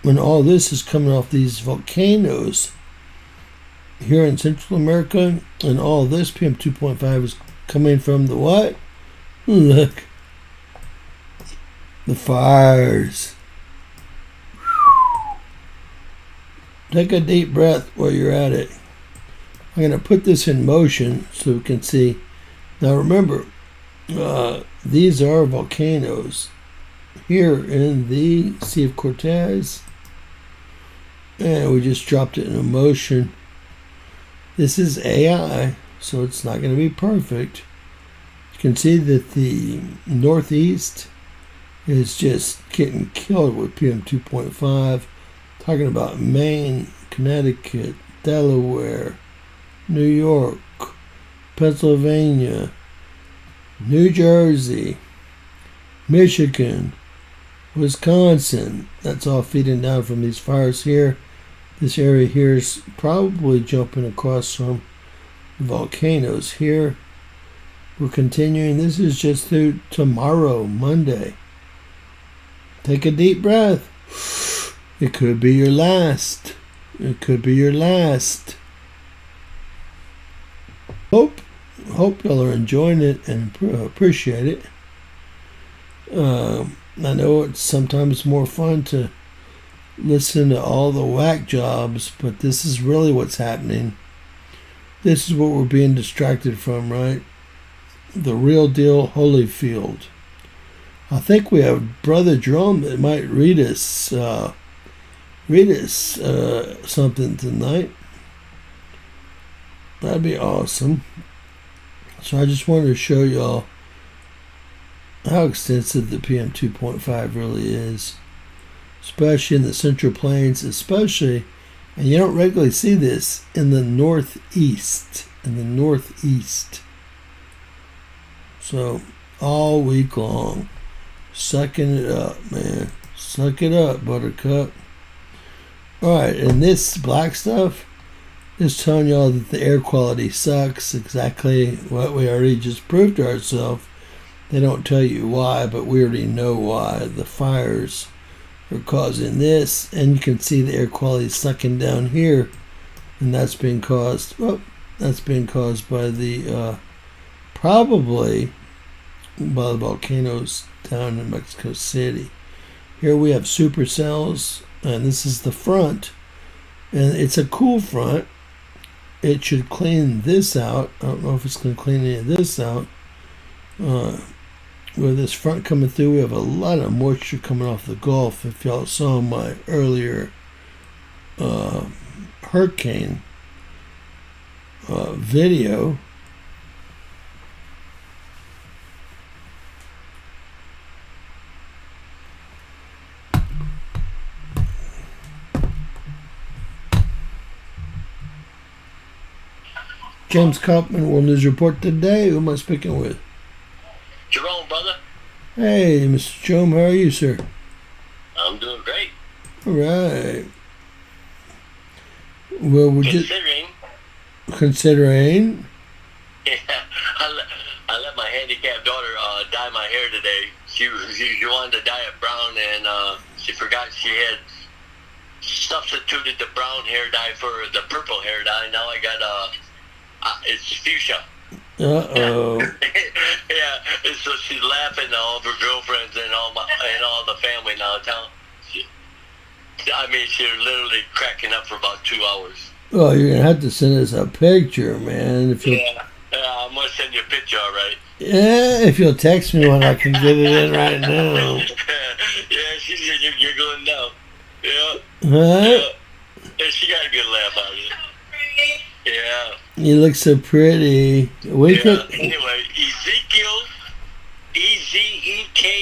And all this is coming off these volcanoes here in Central America. And all this PM 2.5 is coming from the what? Look. The fires. Take a deep breath while you're at it. I'm going to put this in motion so we can see. Now remember, these are volcanoes here in the Sea of Cortez. And we just dropped it in motion. This is AI, so it's not going to be perfect. You can see that the northeast is just getting killed with PM 2.5. Talking about Maine, Connecticut, Delaware, New York, Pennsylvania, New Jersey, Michigan, Wisconsin. That's all feeding down from these fires here. This area here is probably jumping across from volcanoes here. We're continuing. This is just through tomorrow, Monday. Take a deep breath. It could be your last. It could be your last. Hope y'all are enjoying it and appreciate it. I know it's sometimes more fun to listen to all the whack jobs, but this is really what's happening. This is what we're being distracted from, right? The real deal, Holyfield. I think we have Brother Jerome that might read us something tonight. That'd be awesome. So I just wanted to show y'all how extensive the PM 2.5 really is, especially in the Central Plains, especially, and you don't regularly see this in the Northeast. So all week long, sucking it up, man. Suck it up, Buttercup. Alright, and this black stuff is telling y'all that the air quality sucks. Exactly what we already just proved to ourselves. They don't tell you why, but we already know why. The fires are causing this, and you can see the air quality sucking down here, and that's being caused. Well, that's being caused by the probably by the volcanoes down in Mexico City. Here we have supercells, and this is the front, and it's a cool front. It should clean this out. I don't know if it's going to clean any of this out. With this front coming through, we have a lot of moisture coming off the Gulf. If y'all saw my earlier hurricane video, James Kaufman, World News Report today. Who am I speaking with? Jerome, brother. Hey, Mr. Jerome, how are you, sir? I'm doing great. All right. Well, we're considering. Yeah, I let my handicapped daughter dye my hair today. She wanted to dye it brown, and she forgot she had substituted the brown hair dye for the purple hair dye. Now I got it's fuchsia. Uh-oh. Yeah, and so she's laughing at all of her girlfriends and all the family now. She's literally cracking up for about 2 hours. Well, you're gonna have to send us a picture, man. Yeah, I'm gonna send you a picture, all right? Yeah, if you'll text me when I can get it in right now. Yeah, she's giggling now. Yeah. Huh? Yeah, she got a good laugh out of it. Yeah. You look so pretty. Anyway, Ezekiel, Ezekiel.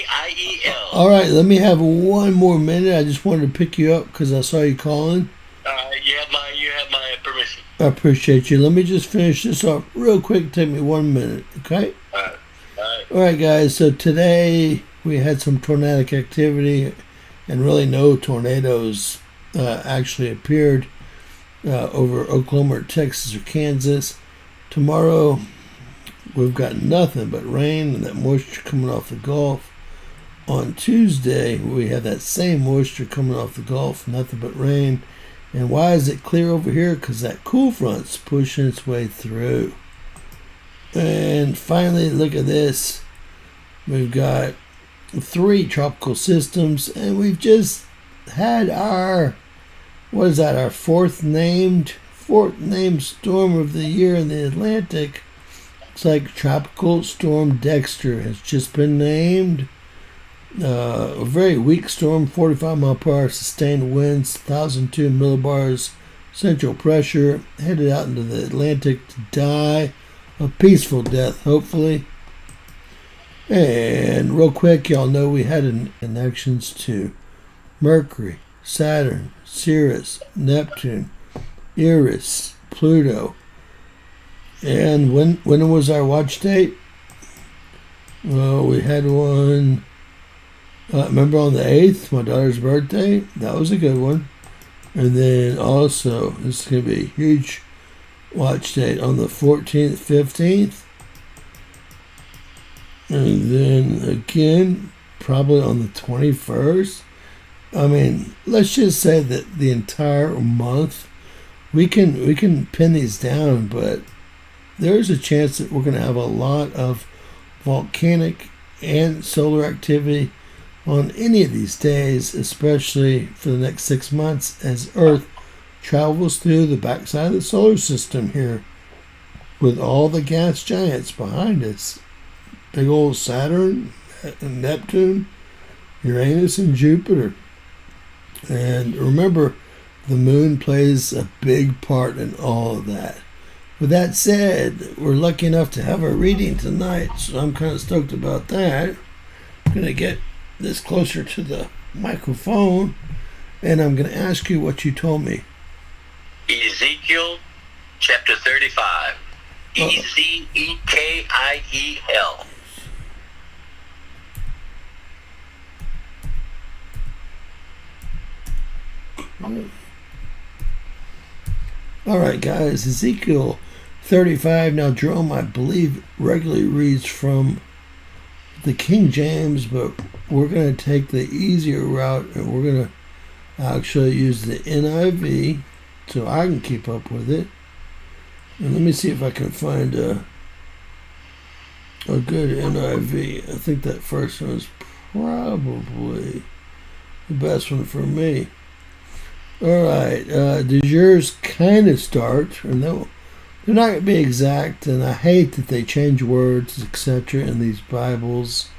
All right, let me have one more minute. I just wanted to pick you up because I saw you calling. You have my permission. I appreciate you. Let me just finish this off real quick. Take me 1 minute, okay? All right. All right, guys. So today we had some tornadic activity, and really no tornadoes actually appeared over Oklahoma or Texas or Kansas. Tomorrow we've got nothing but rain and that moisture coming off the Gulf. On Tuesday we have that same moisture coming off the Gulf, nothing but rain. And why is it clear over here? Because that cool front's pushing its way through. And finally, look at this. We've got 3 tropical systems, and we've just had our fourth named storm of the year in the Atlantic. It's like Tropical Storm Dexter has just been named. A very weak storm, 45 mile per hour sustained winds, 1,002 millibars central pressure, headed out into the Atlantic to die a peaceful death, hopefully. And real quick, y'all know we had connections to Mercury, Saturn, Ceres, Neptune, Eris, Pluto. And when was our watch date? Well, we had one, remember on the 8th, my daughter's birthday? That was a good one. And then also, this is going to be a huge watch date on the 14th, 15th. And then again, probably on the 21st. I mean, let's just say that the entire month, we can pin these down, but there's a chance that we're going to have a lot of volcanic and solar activity on any of these days, especially for the next 6 months as Earth travels through the backside of the solar system here with all the gas giants behind us. Big old Saturn and Neptune, Uranus and Jupiter. And remember, the moon plays a big part in all of that. With that said, we're lucky enough to have a reading tonight, so I'm kind of stoked about that. I'm going to get this closer to the microphone, and I'm going to ask you what you told me. Ezekiel chapter 35. Ezekiel. All right, guys, Ezekiel 35. Now, Jerome, I believe, regularly reads from the King James, but we're going to take the easier route, and we're going to actually use the NIV so I can keep up with it. And let me see if I can find a good NIV. I think that first one is probably the best one for me. All right. Does yours kind of start? Or no, they're not going to be exact, and I hate that they change words, etc. in these Bibles.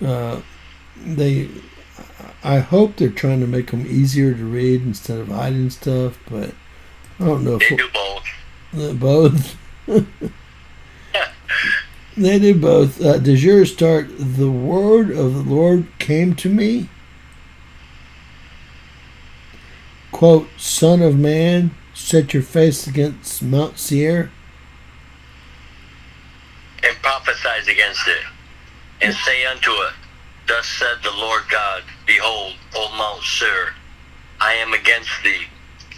I hope they're trying to make them easier to read instead of hiding stuff, but I don't know if they do both. Both. They do both. Does yours start? The word of the Lord came to me. Quote, Son of man, set your face against Mount Seir. And prophesy against it, and say unto it, Thus said the Lord God, Behold, O Mount Seir, I am against thee,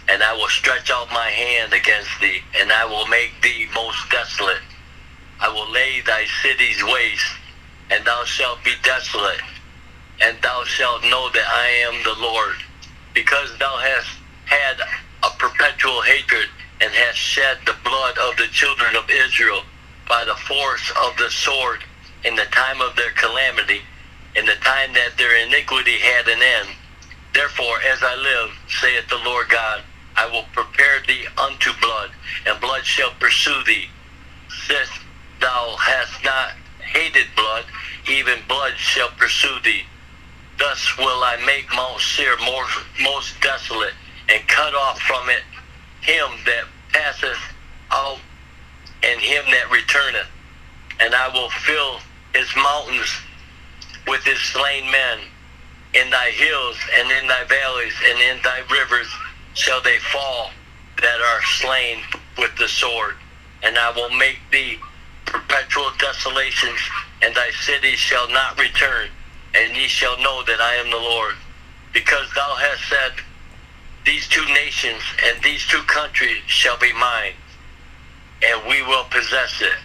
and I will stretch out my hand against thee, and I will make thee most desolate. I will lay thy cities waste, and thou shalt be desolate, and thou shalt know that I am the Lord, because thou hast had a perpetual hatred, and hast shed the blood of the children of Israel by the force of the sword in the time of their calamity, in the time that their iniquity had an end. Therefore, as I live, saith the Lord God, I will prepare thee unto blood, and blood shall pursue thee. Since thou hast not hated blood, even blood shall pursue thee. Thus will I make Mount Seir most desolate, and cut off from it him that passeth out, and him that returneth. And I will fill his mountains with his slain men. In thy hills and in thy valleys and in thy rivers shall they fall that are slain with the sword. And I will make thee perpetual desolations, and thy cities shall not return, and ye shall know that I am the Lord. Because thou hast said, These two nations and these two countries shall be mine, and we will possess it,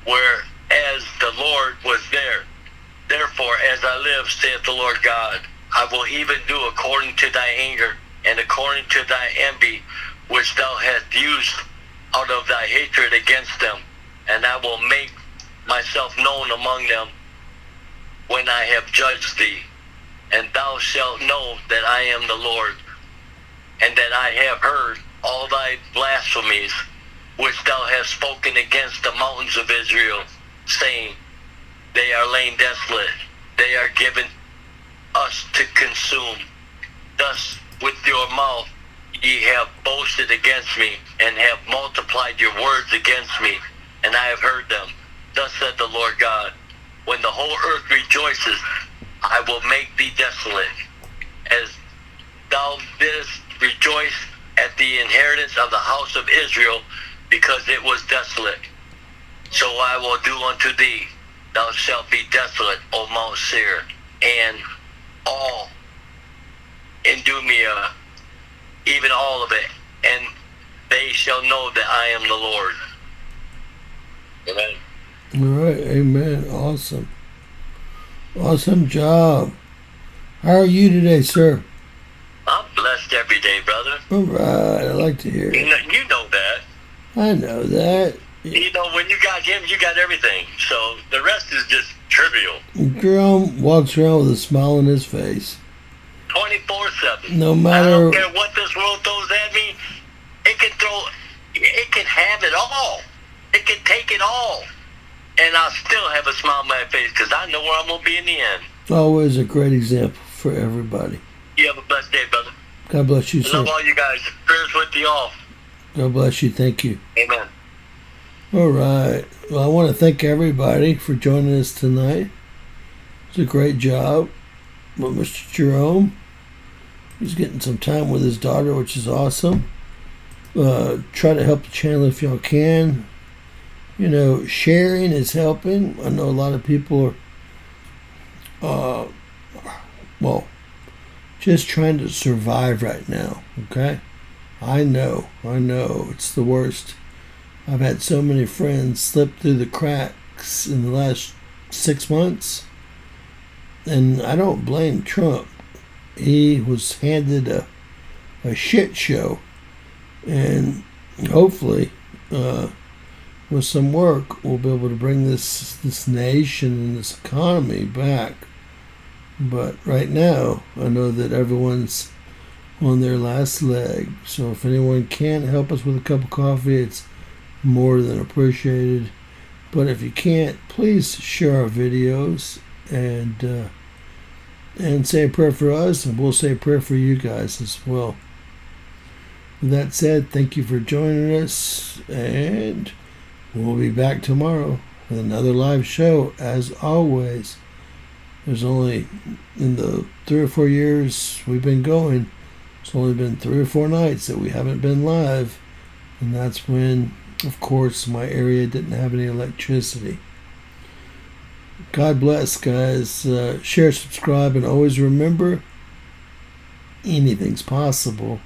whereas the Lord was there. Therefore, as I live, saith the Lord God, I will even do according to thy anger, and according to thy envy, which thou hast used out of thy hatred against them. And I will make myself known among them when I have judged thee. And thou shalt know that I am the Lord, and that I have heard all thy blasphemies, which thou hast spoken against the mountains of Israel, saying, They are laid desolate, they are given us to consume. Thus with your mouth ye have boasted against me, and have multiplied your words against me, and I have heard them. Thus said the Lord God, When the whole earth rejoices, I will make thee desolate, as thou didst rejoice at the inheritance of the house of Israel, because it was desolate. So I will do unto thee. Thou shalt be desolate, O Mount Seir, and all Idumea, even all of it, and they shall know that I am the Lord. Amen. All right, amen. Awesome. Awesome job. How are you today, sir? I'm blessed every day, brother. All right, I like to hear it. You know that. I know that. You know, when you got him, you got everything. So the rest is just trivial. Jerome walks around with a smile on his face. 24/7. No matter. I don't care what this world throws at me. It can have it all. It can take it all. And I'll still have a smile on my face because I know where I'm going to be in the end. Always a great example for everybody. You have a blessed day, brother. God bless you, sir. Love all you guys. Prayers with you all. God bless you. Thank you. Amen. All right. Well, I want to thank everybody for joining us tonight. It's a great job with Mr. Jerome. He's getting some time with his daughter, which is awesome. Try to help the channel if y'all can. You know, sharing is helping. I know a lot of people are, just trying to survive right now, okay? I know, it's the worst. I've had so many friends slip through the cracks in the last 6 months, and I don't blame Trump. He was handed a shit show, and hopefully with some work, we'll be able to bring this nation and this economy back. But right now, I know that everyone's on their last leg. So if anyone can help us with a cup of coffee, it's more than appreciated. But if you can't, please share our videos and say a prayer for us, and we'll say a prayer for you guys as well. With that said, thank you for joining us, and we'll be back tomorrow with another live show. As always, there's only, in the 3 or 4 years we've been going, it's only been 3 or 4 nights that we haven't been live, and that's when, of course, my area didn't have any electricity. God bless, guys. Share, subscribe, and always remember, anything's possible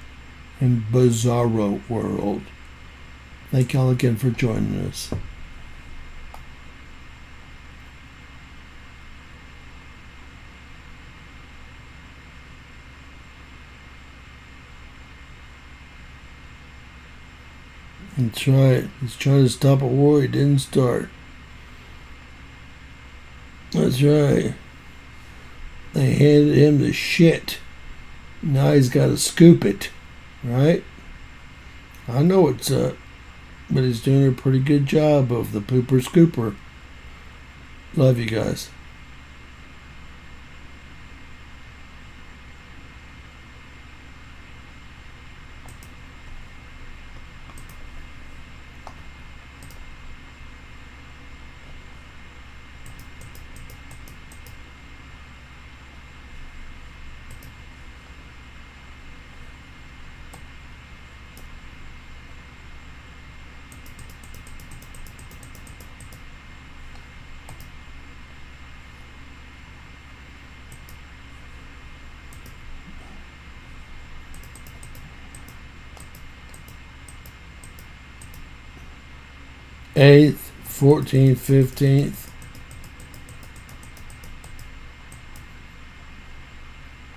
in Bizarro World. Thank y'all again for joining us. That's right. He's trying to stop a war he didn't start. That's right. They handed him the shit. Now he's got to scoop it. Right? I know what's up. But he's doing a pretty good job of the pooper scooper. Love you guys. Eighth, 14th, 15th,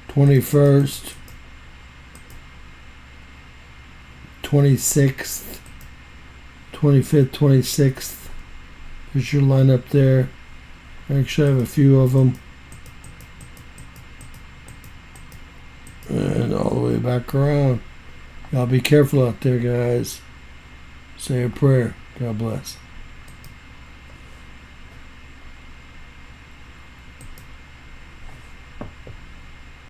21st, 26th, 25th, 26th. There's your lineup there. Actually, I have a few of them. And all the way back around. Y'all be careful out there, guys. Say a prayer. God bless.